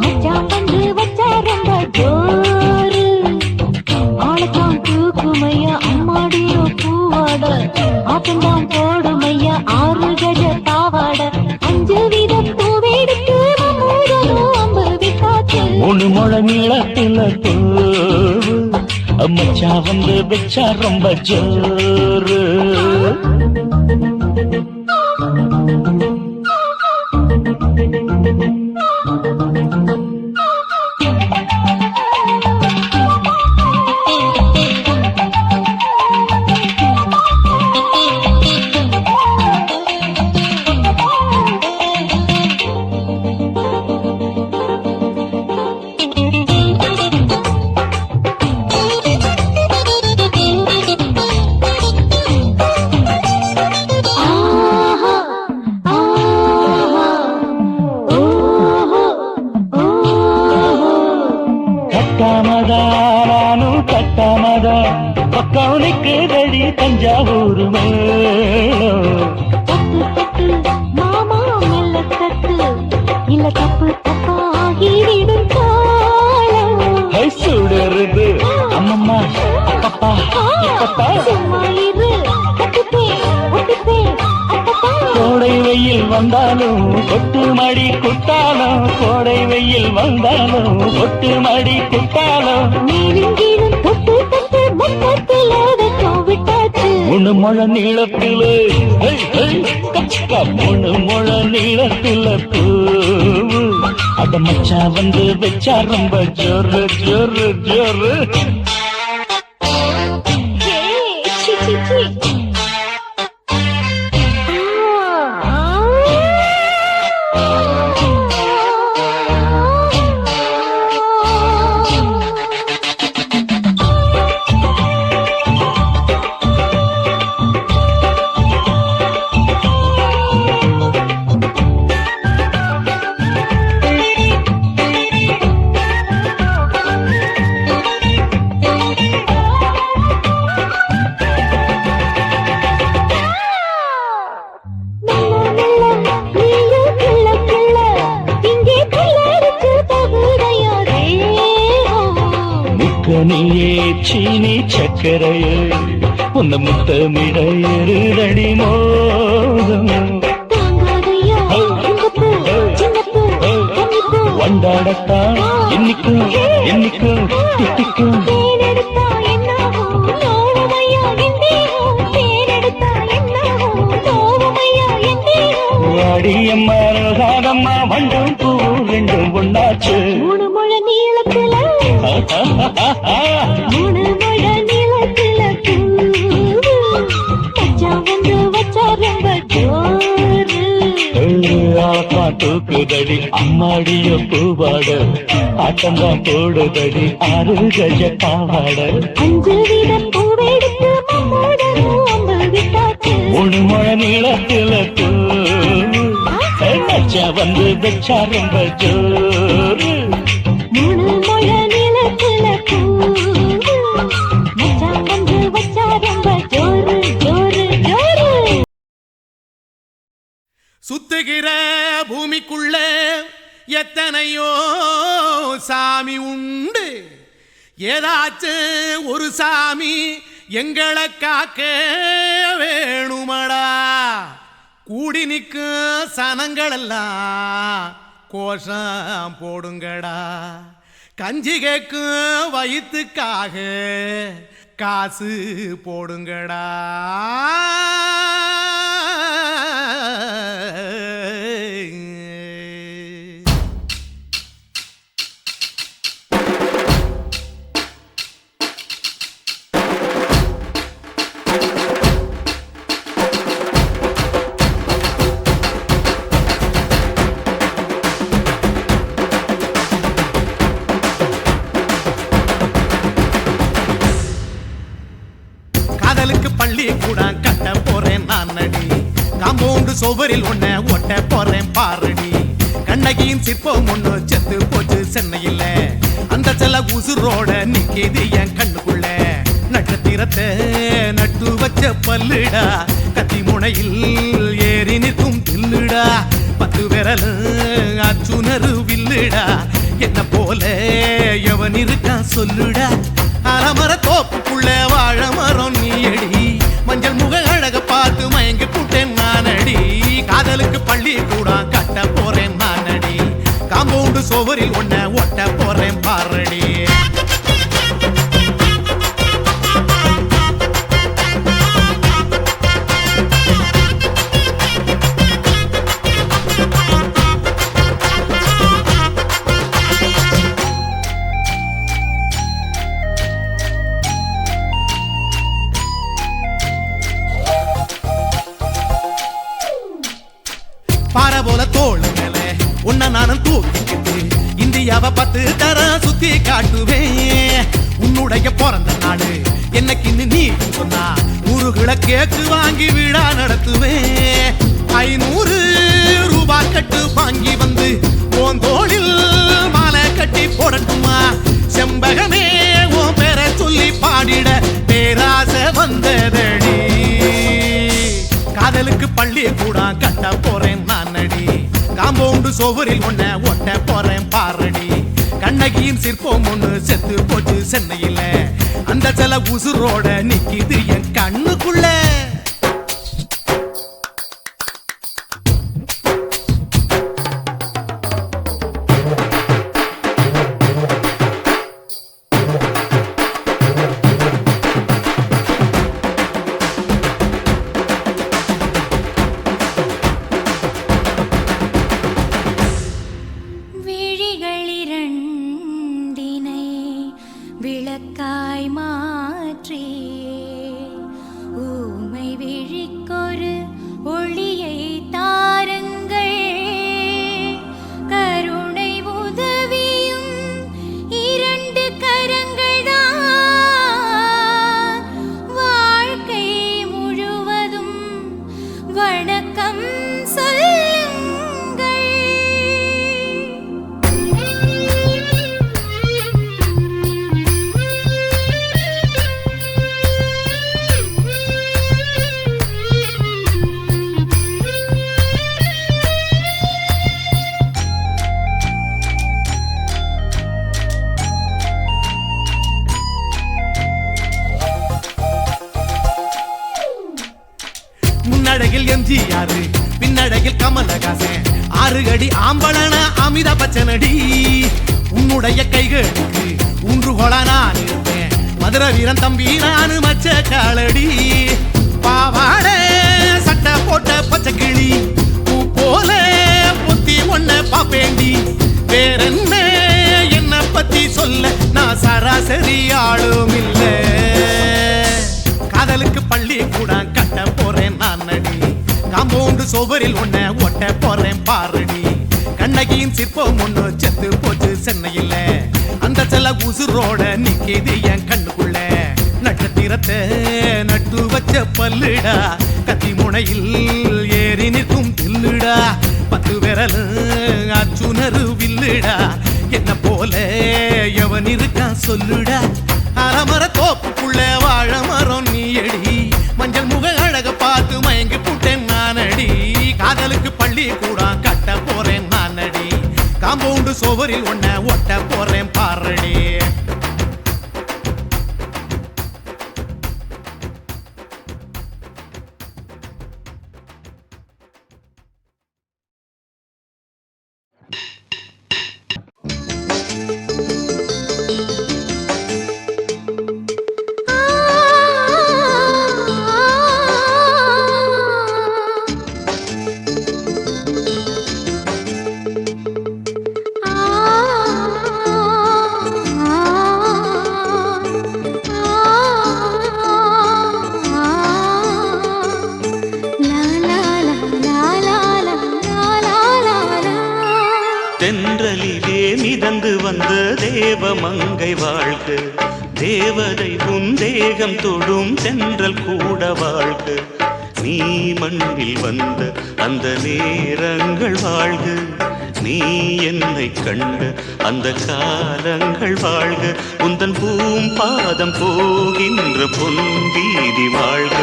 [SPEAKER 3] மச்சான் வந்து வச்சா ரொம்ப ஜோரு ஆளத்தான் தூக்குமையா அம்மாடியோ பூவாட ஆட்டம்தான் போடுமையா 6 கஜ பாவாட 5 வித பூவெடுத்து மம்மூதனும் அம்பு விட்டாச்சு
[SPEAKER 4] 3 மழை நீளத்தில பூ மச்சா வந்து வச்சா ரொம்ப ஜோரு பக்கவுனுக்கு தடி தஞ்சாவூர்
[SPEAKER 3] மாமா மெல்ல தட்டு இல்ல தப்பு தப்பாகிவிடும் காலம்
[SPEAKER 4] சுடருது அம்மம்மா அப்பப்பா இப்பப்பா
[SPEAKER 3] சும்மா இரு
[SPEAKER 4] கோடை வெயில் வந்தாலும் கொட்டு மடி குட்டாலும் கோடை வெயில் வந்தாலும் கொட்டு மடி குட்டாலும்
[SPEAKER 3] நீருங்கீழும் தொட்டு தொட்டு மொத்தத்தில் அதற்கும் விட்டாச்சு
[SPEAKER 4] 3 மழை நீளத்திலே 3 மழை நீளத்தில பூவு அத மச்சா வந்து வச்சா ரொம்ப ஜோரு ஜோரு ஜோரு நீயே சீனி சக்கரையே உன்ன முத்தமிட எருதடி மோகம் வண்டாடத்தான் என்னைக்கும் என்னைக்கும் திட்டிக்கும் வாடியம்மா ரோசாதம்மா வண்டும் பூ ரெண்டும் ஒண்ணாச்சு
[SPEAKER 3] 3 மழை நீளத்தில 3 மழை நீளத்தில மச்சான் வந்து வச்சா ரொம்ப ஜோரு
[SPEAKER 4] தூக்குதடி அம்மாடிய பூவாட ஆட்டம்தான் போடுதடி 6 கஜ பாவாட
[SPEAKER 3] 5 வித பூவெடுத்து மம்மூதனும் அம்பு விட்டாச்சு
[SPEAKER 4] 3 மழை நீளத்தில மச்சா வந்து வச்சா ரொம்ப ஜோரு
[SPEAKER 3] 3 மழை நீளத்தில மச்சான் வந்து வச்சா ரொம்ப ஜோரு ஜோரு ஜோரு
[SPEAKER 8] சுத்துகிற பூமிக்குள்ள எத்தனையோ சாமி உண்டு ஏதாச்சும் ஒரு சாமி எங்களை காக்க வேணுமடா கூடி நிற்கும் சனங்கள் எல்லாம் கோஷம் போடுங்கடா கஞ்சி கேக்கும் வயிற்றுக்காக காசு போடுங்கடா காதலுக்கு பள்ளி கூட கட்ட போறேன் நான் நடி காம்பவுண்டு சுவரில் ஒன்ன ஒட்ட போறேன் பாரடி கண்ணகியின் சிற்பம் ஒண்ணு செத்து போச்சு சென்னையில அந்த செல்ல உசுரோட நிக்கிது என் கண்ணுக்குள்ள நட்சத்திரத்தை நட்டு வச்ச பல்லுடா கத்தி முனையில் ஏறி நிற்கும் தில்லுடா 10 விரல் அச்சுணரு வில்லுடா என்ன போல எவன் இருக்கா சொல்லுடா அலமர தோப்புக்குள்ள வாழ மரம் நீயடி மஞ்சள் முக அழக பார்த்து மயங்கி புட்டேன் நானடி காதலுக்கு பள்ளி கூட கட்ட போறேன் நானடி காம்பவுண்டு சுவரில் ஒன்ன ஒட்ட போறேன் பாரடி பாறை போல தோளு மேல உன்ன நானும் தூக்கிக்கிட்டு இந்தியாவை 10 தரம் சுத்தி காட்டுவேன் உன்னுடைய பிறந்த நாடு என்னைக்குன்னு நீ சொன்னா 100 கிலோ கேக்கு வாங்கி விழா நடத்துவேன் 500 ரூபாய் கட்டு வாங்கி வந்து உன் தோளில் மாலை கட்டி போடட்டுமா செம்பகமே உன் பேரை சொல்லி பாடிட பேராசை வந்ததடி காதலுக்கு பள்ளி கூட கட்ட போறேன் நானடி காம்பவுண்டு சுவரில் ஒன்ன ஒட்ட போறேன் பாரடி கண்ணகியின் சிற்பம் ஒண்ணு செத்து போச்சு சென்னையில அந்த சில உசுரோட நிக்கிது என் கண்ணுக்குள்ள
[SPEAKER 3] விளக்காய் மாற்றி ஊமை விழிக்கொரு ஒளியை தாருங்கள் கருணை உதவியும் 2 கரங்கள் தான் வாழ்க்கை முழுவதும் வணக்கம்
[SPEAKER 8] முன்னழகில் எம்ஜிஆர் பின்னழகில் கமலஹாசன் 6 அடி ஆம்பளன அமிதாப் பச்சனடி உன்னுடைய கைகளுக்கு ஊன்றுகோலா நான் இருப்பேன் மதுரை வீரன் தம்பி நானு மச்ச காலடி பாவாட சட்டை போட்ட பச்சை கிளி பூ போல பொத்தி ஒன்ன பாப்பேண்டி வேறென்ன என்ன பத்தி சொல்ல நான் சராசரி ஆளும் இல்ல காதலுக்கு பள்ளி கூட கட்ட போறேன் நானடி காம்பவுண்டு சுவரில் ஒன்ன ஒட்ட போறேன் பாரடி கண்ணகியின் சிற்பம் ஒண்ணு செத்து போச்சு சென்னையில அந்த செல்ல உசுரோட நிக்கிது என் கண்ணுக்குள்ள நட்சத்திரத்தை நட்டு வச்ச பல்லுடா கத்தி முனையில் ஏறி நிற்கும் தில்லுடா 10 விரல் அச்சுணரு வில்லுடா என்ன போல எவன் இருக்கா சொல்லுடா அலமர தோப்புக்குள்ள வாழ மரம் நீயடி மஞ்சள் முக அழக பார்த்து மயங்கி புட்டேன் நானடி காதலுக்கு பள்ளி கூட கட்ட போறேன் நானடி காம்பவுண்டு சுவரில் ஒன்ன ஒட்ட போறேன் பாரடி
[SPEAKER 2] வாழ்க தேவதை உன் தேகம் தொடும் தென்றல் கூட வாழ்க நீ மண்ணில் வந்த அந்த நேரங்கள் வாழ்க நீ என்னை கண்ட அந்த காலங்கள் வாழ்க உந்தன் பூம்பாதம் போகின்ற பொன் வீதி வாழ்க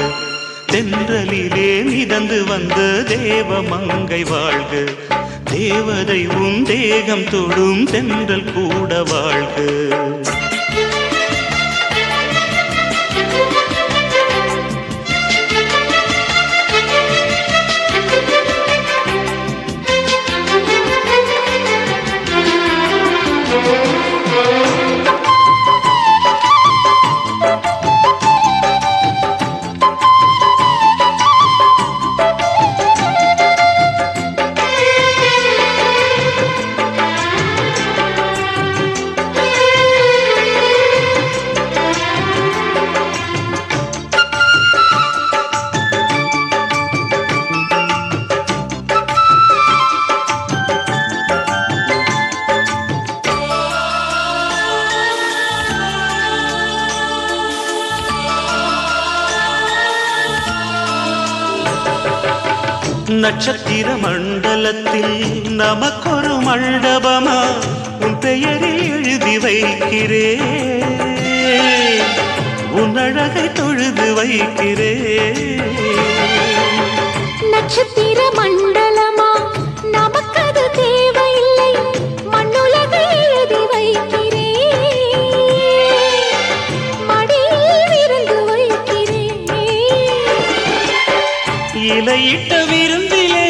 [SPEAKER 2] தென்றலிலே மிதந்து வந்த தேவ மங்கை வாழ்க தேவதை உன் தேகம் தொடும் தென்றல் கூட வாழ்க நட்சத்திர மண்டலத்தில் நமக்கொரு மண்டபமா உன் பெயரில் எழுதி வைக்கிறே உன் அழகை தொழுது வைக்கிறே
[SPEAKER 3] நட்சத்திர மண்டலமா நமக்கது தேவையில்லை மண்ணுலகை எழுதி வைக்கிறே மடியில் விருந்து வைக்கிறே
[SPEAKER 2] இலையிட்ட விருந்திலே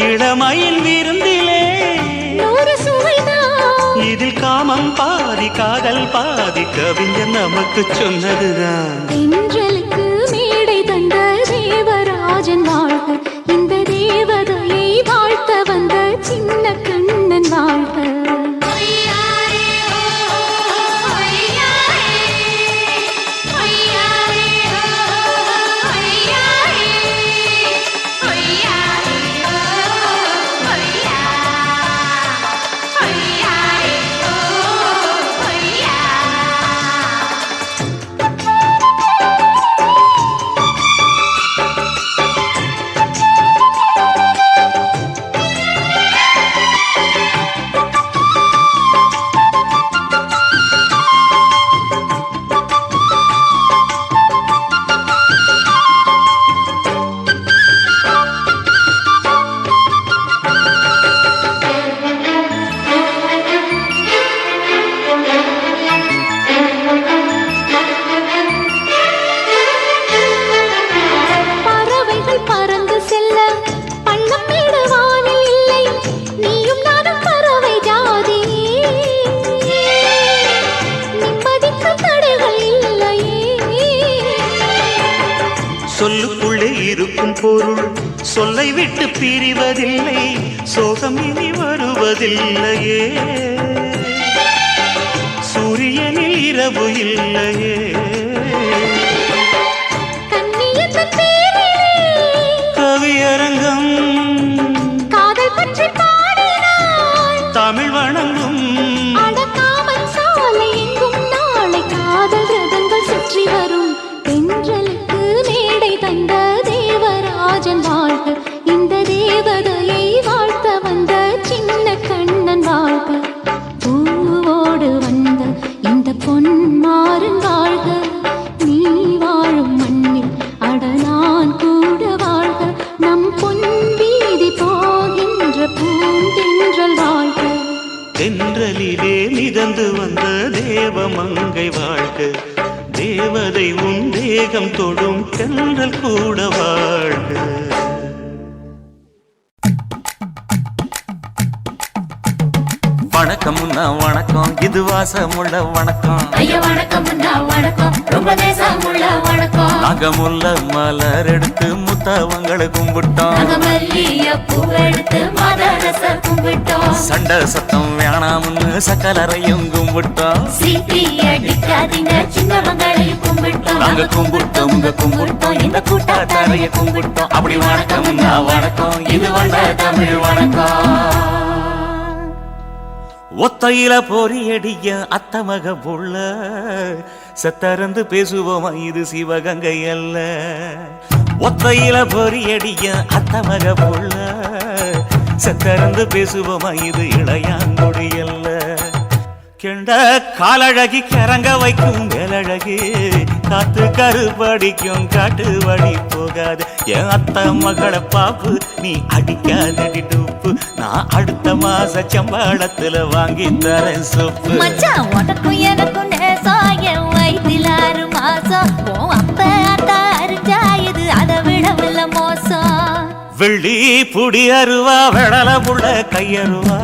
[SPEAKER 2] இளமையில் விருந்திலே இதில் காமம் பாதி காதல் பாதி கவிஞர் நமக்கு சொன்னதுதான்
[SPEAKER 3] தென்றலுக்கு மேடை தந்த தேவராஜன் வாழ்க இந்த தேவதையை வாழ்த்த வந்த சின்ன கண்ணன் வாழ்க
[SPEAKER 2] சொல்லுக்குள்ளே இருக்கும் பொருள் சொல்லை விட்டு பிரிவதில்லை சோகம் இனி வருவதில்லையே சூரியனில் இரவு இல்லையே கவியரங்கம்
[SPEAKER 3] காதல் பற்றி பாடினாள்
[SPEAKER 2] தமிழ் வணங்கும்
[SPEAKER 3] அடக்காமல் சாலை எங்கும் நாளை காதல் ரதங்கள் சுற்றி வரும் தென்றலுக்கு மேடை தந்த தேவராஜன் வாழ்க இந்த தேவதையை வாழ்த்த வந்த சின்ன கண்ணன் வாழ்க பூவோடு வந்த இந்த பொன்மாறன் வாழ்க நீ வாழும் மண்ணில் அடனான் கூட வாழ்க நம் பொன் வீதி போகின்ற பூந்தென்றல் வாழ்க
[SPEAKER 2] தென்றலிலே மிதந்து வந்த தேவமங்கை வாழ்க தேவதை உன் தேகம் தொடும் தென்றல் கூட வாழ்க
[SPEAKER 6] வணக்கம்னா வணக்கம் இது வாசமுள்ள வணக்கம்
[SPEAKER 1] ஐயா வணக்கம்னா வணக்கம் ரொம்ப தேசமுள்ள வணக்கம்
[SPEAKER 6] நாங்க முல்ல மலர் எடுத்து முத்தவங்களை கும்பிட்டோம்
[SPEAKER 1] நாங்க மல்லிய பூ எடுத்து மாதரச கும்பிட்டோம்
[SPEAKER 6] சண்டை சத்தம் வேணாம்னு சக்கலரையும் கும்பிட்டோம்
[SPEAKER 1] சீட்டி அடிக்காதீங்க சின்னவங்களையும் கும்பிட்டோம்
[SPEAKER 6] நாங்க கும்பிட்டோம் கும்பிட்டோம் இந்த கூட்டாத்தாரைய கும்பிட்டோம் அப்படி வணக்கம்னா வணக்கம் இது வந்த தமிழ் வணக்கம்
[SPEAKER 2] ஒத்தையில பொறியடிய அத்தமக புள்ள சத்தறந்து பேசுவோமா இது சிவகங்கை அல்ல. ஒத்தையில பொறியடிய அத்தமக புள்ள சத்தறந்து பேசுவோமா இது இளையாங்குடி அல்ல. கெண்ட காலழகி கிறங்க வைக்கும் மேலழகு காத்து கருப்படிக்கும் காட்டு வழி போகாது. என் அத்த மகளை பாப்பு நீ அடிக்காதடி டூப்பு. நான் அடுத்த மாச சம்பளத்துல வாங்கி தரேன் சோப்பு.
[SPEAKER 1] மச்சான் உனக்கும் எனக்கும் நேசம் என் வயிற்றில் 6 மாசம். அப்ப அத்தா அரிஞ்சா இது அதை விடவில்லை மோசம்.
[SPEAKER 2] வெள்ளி புடி அருவா வெடல புள்ள கையருவா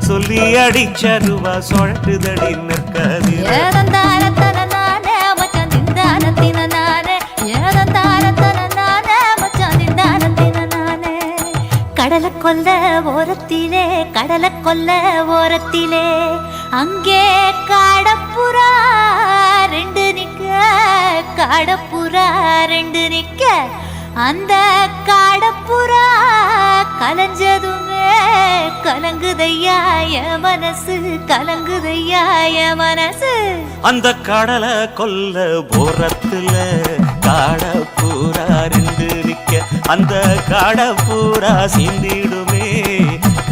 [SPEAKER 2] சொல்லி அடிச்சருவா சொழட்டுதடி நிற்காது.
[SPEAKER 1] ஏதந்தாரத்தன நானே மச்சான் திண்டானத்தின நானே. ஏதந்தாரத்தன நானே மச்சான் திண்டானத்தின நானே. கடலை கொல்ல ஓரத்திலே கடலை கொல்ல ஓரத்திலே அங்கே காடப்புறா 2 நிக்க. காடப்புறா 2 நிக்க. அந்த காடப்புறா கலஞ்சதுமே கலங்குதையா என் மனசு. கலங்குதையா என் மனசு.
[SPEAKER 2] அந்த கடலை கொல்ல போரத்துல காடப்பூரா 2 நிக்க. அந்த காடப்பூரா சிந்திடுமே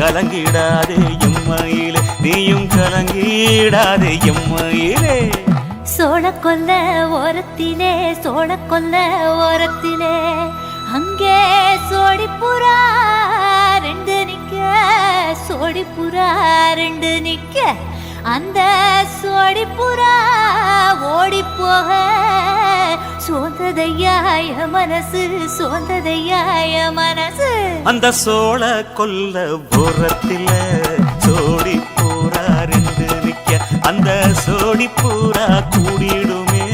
[SPEAKER 2] கலங்கிடாதே எம்மையிலே. நீயும் கலங்கிடாதே எம்மையிலே.
[SPEAKER 1] சோழ கொல்ல ஓரத்திலே சோழ கொல்ல ஓரத்திலே அங்கே சோடிப்புறா 2 நிக்க. சோடிப்புறா 2 நிக்க. அந்த சோடிப்புறா ஓடி போக சோந்ததையாய மனசு. சோந்ததையாய மனசு.
[SPEAKER 2] அந்த சோழ கொல்ல போரத்தில சோடி பூரா 2 நிக்க. அந்த சோடி பூரா கூடிடுமே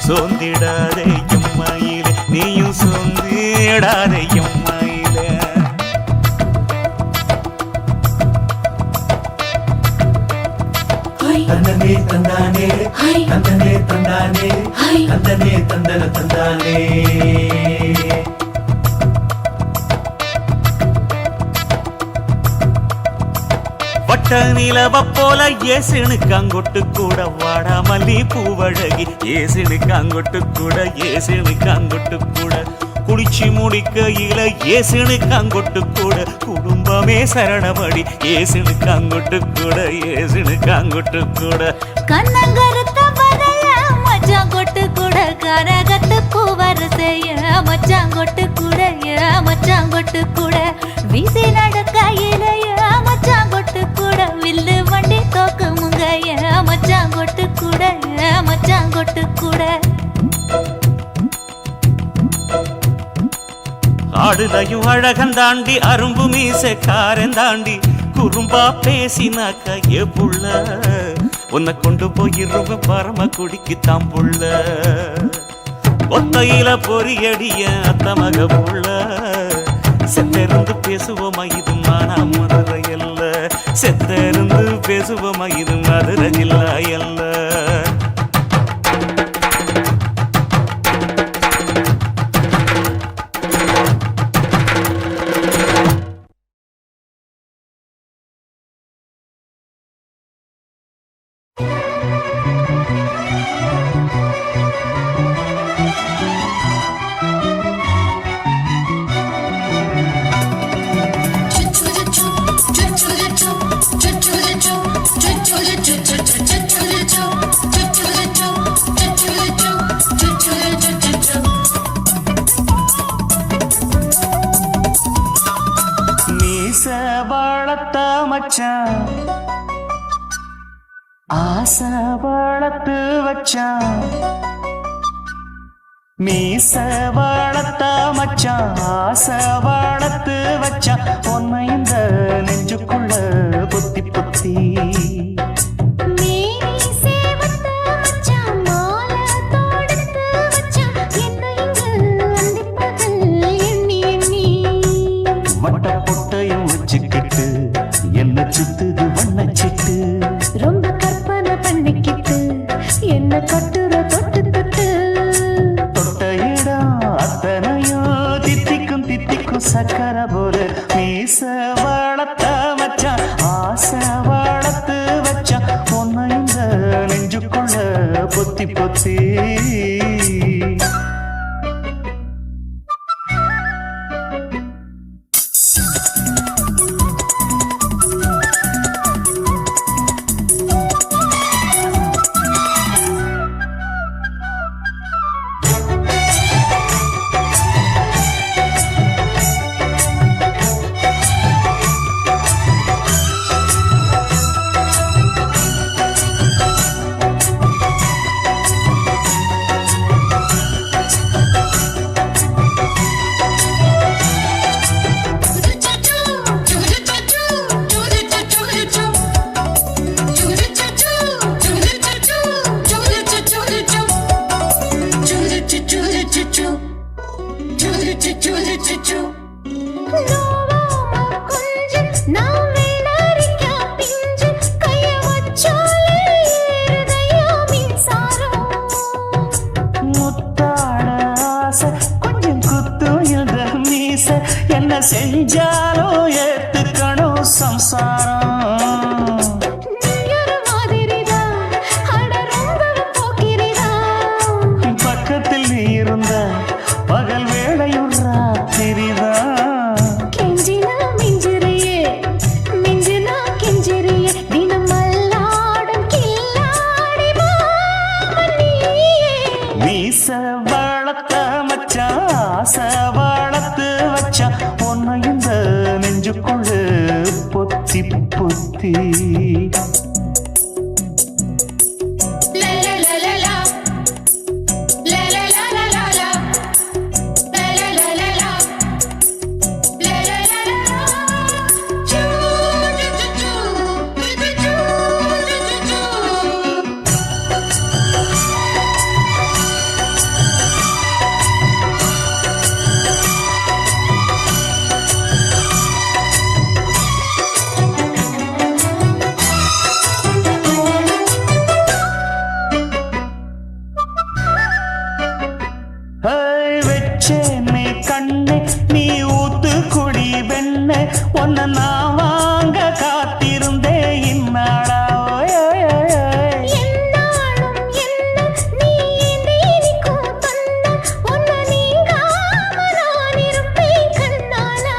[SPEAKER 2] சோந்திடாதே எம்மையிலே. நீயும் சோந்திடாதே எம்மையிலே.
[SPEAKER 9] தந்தனே தந்தானே தந்தனே தந்தானே தந்தனே தந்தன தந்தானே.
[SPEAKER 2] வட்ட நிலவ போல ஏசுனுக்கு அங்கொட்டு கூட வாடா மல்லி பூவழகி. ஏசுனுக்கு அங்கொட்டு கூட ஏசுனுக்கு அங்கொட்டு கூட குளிச்சு முடிக்கையில ஏசுனுக்கு அங்கொட்டு கூட குடும்பமே சரணமடி. ஏசுனுக்கு அங்கொட்டு கூட ஏசுனுக்கு அங்கொட்டு கூட.
[SPEAKER 1] கண்ணங்கருத்த வரைய மச்சான் கொட்டு கூட கரகத்து பூவரசைய மச்சான் கொட்டு கூட மச்சான் கொட்டு கூட. வீசி நடக்கையில மச்சான் கொட்டு கூட வில்லு வண்டி தோக்கு முங்கைய மச்சான் கொட்டு கூட மச்சான் கொட்டு கூட.
[SPEAKER 2] ஆடுலையும் அழகந்தாண்டி அரும்பு மீசக்காரன் தாண்டி குறும்பா பேசினாக்க ஏ புள்ள உன்னை கொண்டு போயிருவ பரம குடிக்கு தாம் புள்ள. ஒத்தையில பொறியடிய அத்தமக புள்ள செத்தருந்து பேசுவோமா இது மானா மதுரை அல்ல. செத்தருந்து பேசுவோமா இது மதுரை ஜில்லா அல்ல. மச்சான் ஆசை வளர்த்து வச்சான். மீச வளர்த்த மச்சான் ஆசை வளர்த்து வச்சான். உன்னை இந்த நெஞ்சுக்குள்ள புத்தி புத்தி என்ன சுத்துது வண்ணச்சிட்டு
[SPEAKER 3] ரொம்ப கற்பனை பண்ணிக்கிட்டு என்ன கட்டுற தொட்டு தொட்டு
[SPEAKER 2] தொட்ட இடம் அத்தனையோ தித்திக்கும் தித்திக்கும் சக்கர போல மீச வளர்த்த மச்சான் ஆசை வளர்த்து
[SPEAKER 4] பொத்தி பொத்தி என்ன செஞ்சாலும் ஏத்துக்கணும் சம்சாரம் பக்கத்தில் நீ இருந்த பகல் வேளையும் ராத்திரிதான்
[SPEAKER 3] கெஞ்சினா மிஞ்சிறியே மிஞ்சினா கெஞ்சிறியே தினமல்லாடும் கில்லாடி மாமணியே
[SPEAKER 4] மீச வளர்த்த மச்சான் ஆசை வளர்த்து வச்சான் உன்னை இந்த நெஞ்சுக்குள்ள பொத்தி பொத்தி வச்சேனே கண்ணே நீ ஊத்து குடி வெண்ணே உன்னை நான் வாங்க காத்திருந்தே இந்நாளா
[SPEAKER 3] என்னாலும் என்ன நீ நீரிக்கும் தன்ன உன்னை நீங்காம நான் இருப்பேன் கண்ணாலா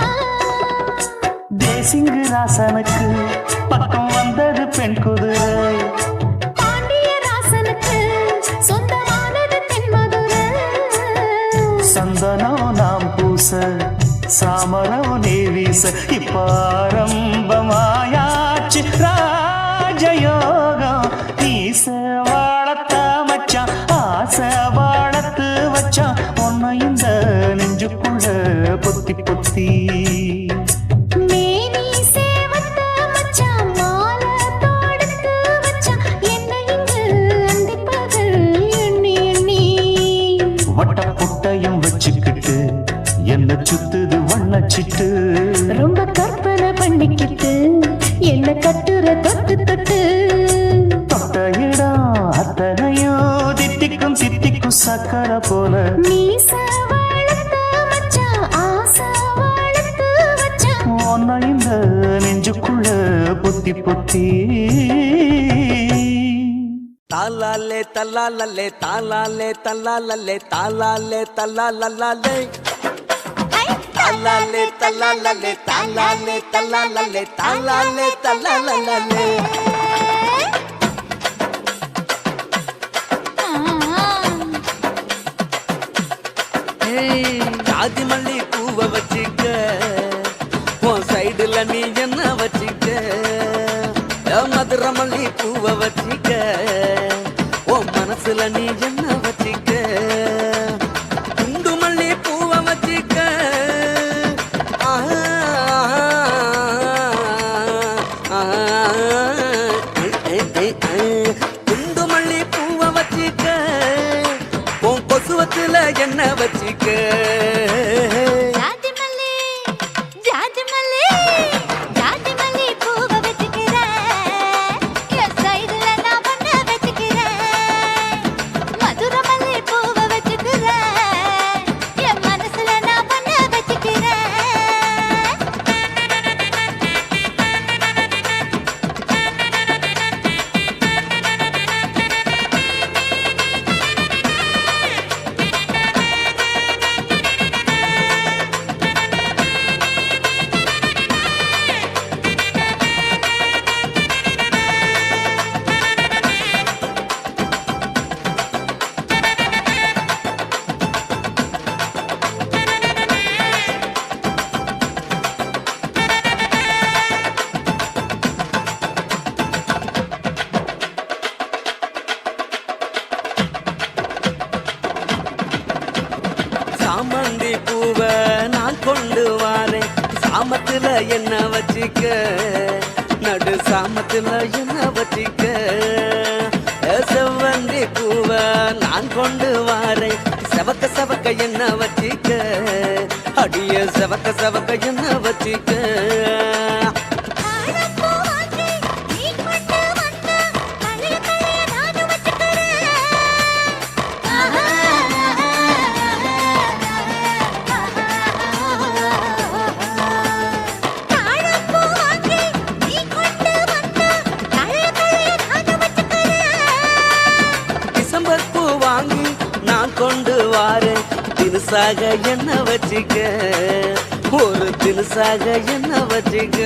[SPEAKER 4] தேசிங்கு ராசனுக்கு பக்கம் வந்தது பெண் குதிரை
[SPEAKER 3] பாண்டியராசனுக்கு சொந்தமானது தென்மதுரை
[SPEAKER 4] சந்தனம் நாம் பூச சாமரம் நீ வீச இப்பாரம்பமாயாச்சு ராஜயோகம் நீச வாழத்த மச்சான் ஆசை வாழத்து வச்சான் உன்னை இந்த நெஞ்சுக்குள்ள பொத்தி பொத்தி
[SPEAKER 3] மேனி சேவத்த மச்சான் மாலை தொடுத்து வச்சான் என்னை இங்கு அண்டிப்பகல் எண்ணி எண்ணி
[SPEAKER 4] வட்ட புட்டையும் வச்சுக்கிட்டு என்ன சுத்துது வண்ணச்சிட்டு
[SPEAKER 3] ரொம்ப கற்பனை பண்ணிக்கிட்டு என்ன கட்டுற தொட்டு தொட்டு
[SPEAKER 4] தொட்ட இடம் அத்தனையோ தித்திக்கும் தித்திக்கும் சக்கரை போல
[SPEAKER 3] மீச வளர்த்த மச்சான் ஆசை வளர்த்து வச்சான்
[SPEAKER 4] உன்னை இந்த நெஞ்சுக்குள்ள பொத்தி பொத்தி
[SPEAKER 7] தாலாலே தல்லாலே தாலாலே தல்லாலே தாலாலே தல்லாலே தாலாலே தல்லாலே தாலாலே தல்லாலே தாலாலே தல்லாலே ஜாதி மல்லி பூவை வச்சுக்க உன் சைடுல நீ என்ன வச்சுக்க மதுரை மல்லி பூவை வச்சுக்க உன் மனசுல நீ என்ன வச்சுக்க குண்டு மல்லி பூவை வச்சுக்க குண்டு மல்லி பூவை வச்சுக்க உன் கொசுவத்துல என்ன வச்சுக்க
[SPEAKER 1] ஜாதி மல்லி ஜாதி மல்லி ஜாதி மல்லி பூவை வச்சுக்கிறேன் என் சைடுல நான் பண்ண வச்சுக்கிறேன் மதுரை மல்லி பூவை வச்சுக்கிறேன் என் மனசுல நான் பண்ண வச்சுக்கிறேன்
[SPEAKER 7] சாமந்தி பூவை நான் கொண்டு வாரேன் சாமத்துல என்ன வச்சிக்க நடு சாமத்துல என்ன வச்சிக்க செவ்வந்தி பூவை நான் கொண்டு வாரேன் செவக்க செவக்க என்ன வச்சிக்க அடிய செவக்க செவக்க என்ன வச்சிக்க டிசம்பர் பூ வாங்கி நான் கொண்டு வாரேன் தினுசாக என்ன வச்சிக்க ஒரு தினுசாக என்ன வச்சிக்க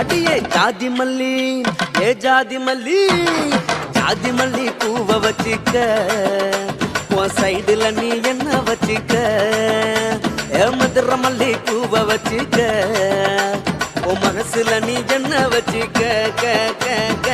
[SPEAKER 7] அடியே ஜாதி மல்லி ஏ ஜாதி மல்லி ஜாதி மல்லி பூவை வச்சிக்க உன் சைடுல நீ என்ன வச்சிக்க ஏ மதுர மல்லி பூவை வச்சிக்க உன் மனசுல நீ என்ன வச்சிக்க க க க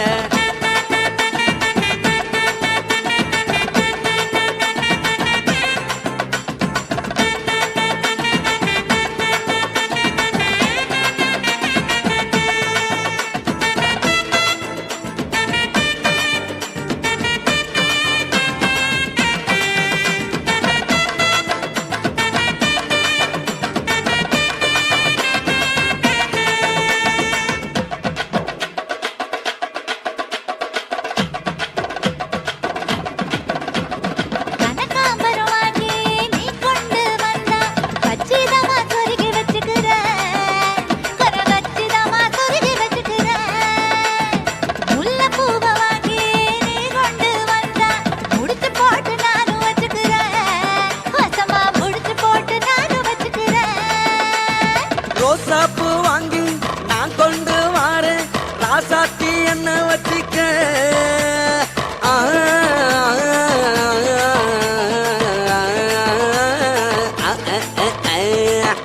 [SPEAKER 7] ரோசாப்பூ வாங்கி நான் கொண்டு வாரேன் ராசாத்தி என்ன வச்சிக்க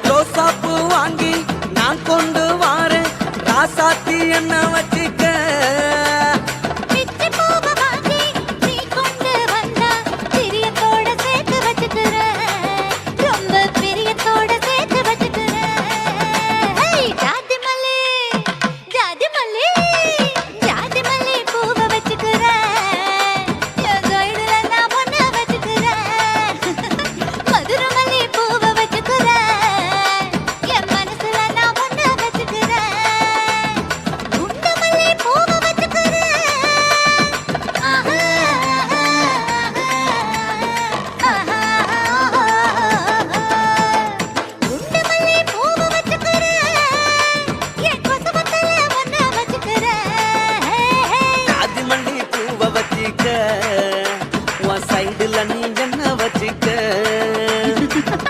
[SPEAKER 7] ரோசாப்பூ வாங்கி நான் கொண்டு வாரேன் ராசாத்தி என்ன வச்சிக்க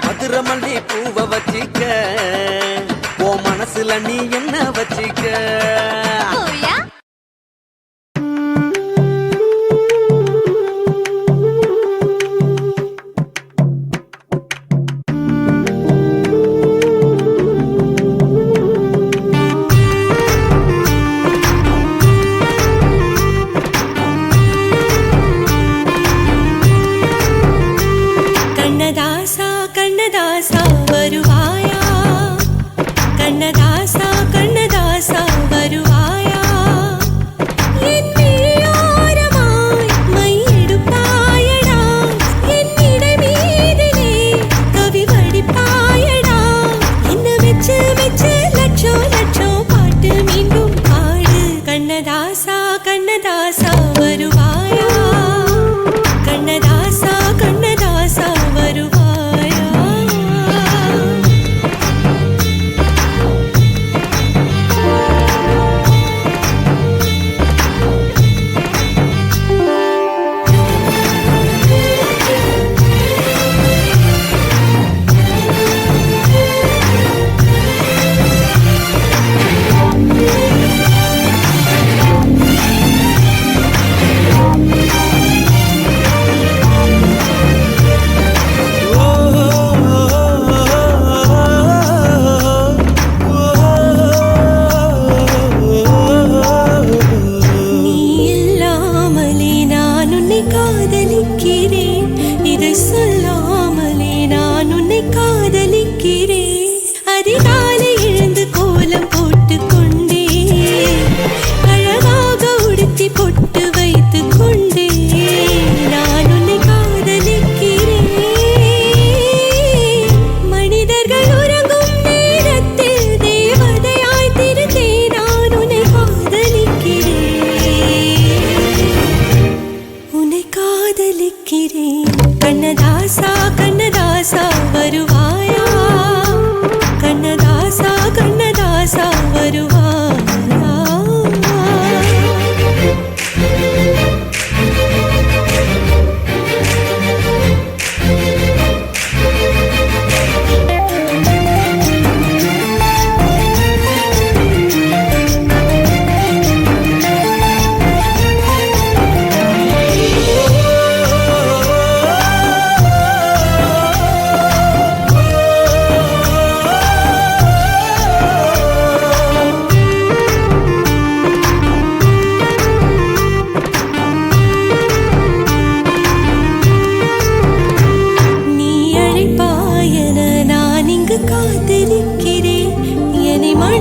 [SPEAKER 7] மதுரமல்லி பூவை வச்சிக்க ஓ மனசுல நீ என்ன வச்சிக்க
[SPEAKER 10] கண்ணதாசா வருவாயா கண்ணதாசா வருவாயா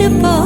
[SPEAKER 1] எடுப்போம்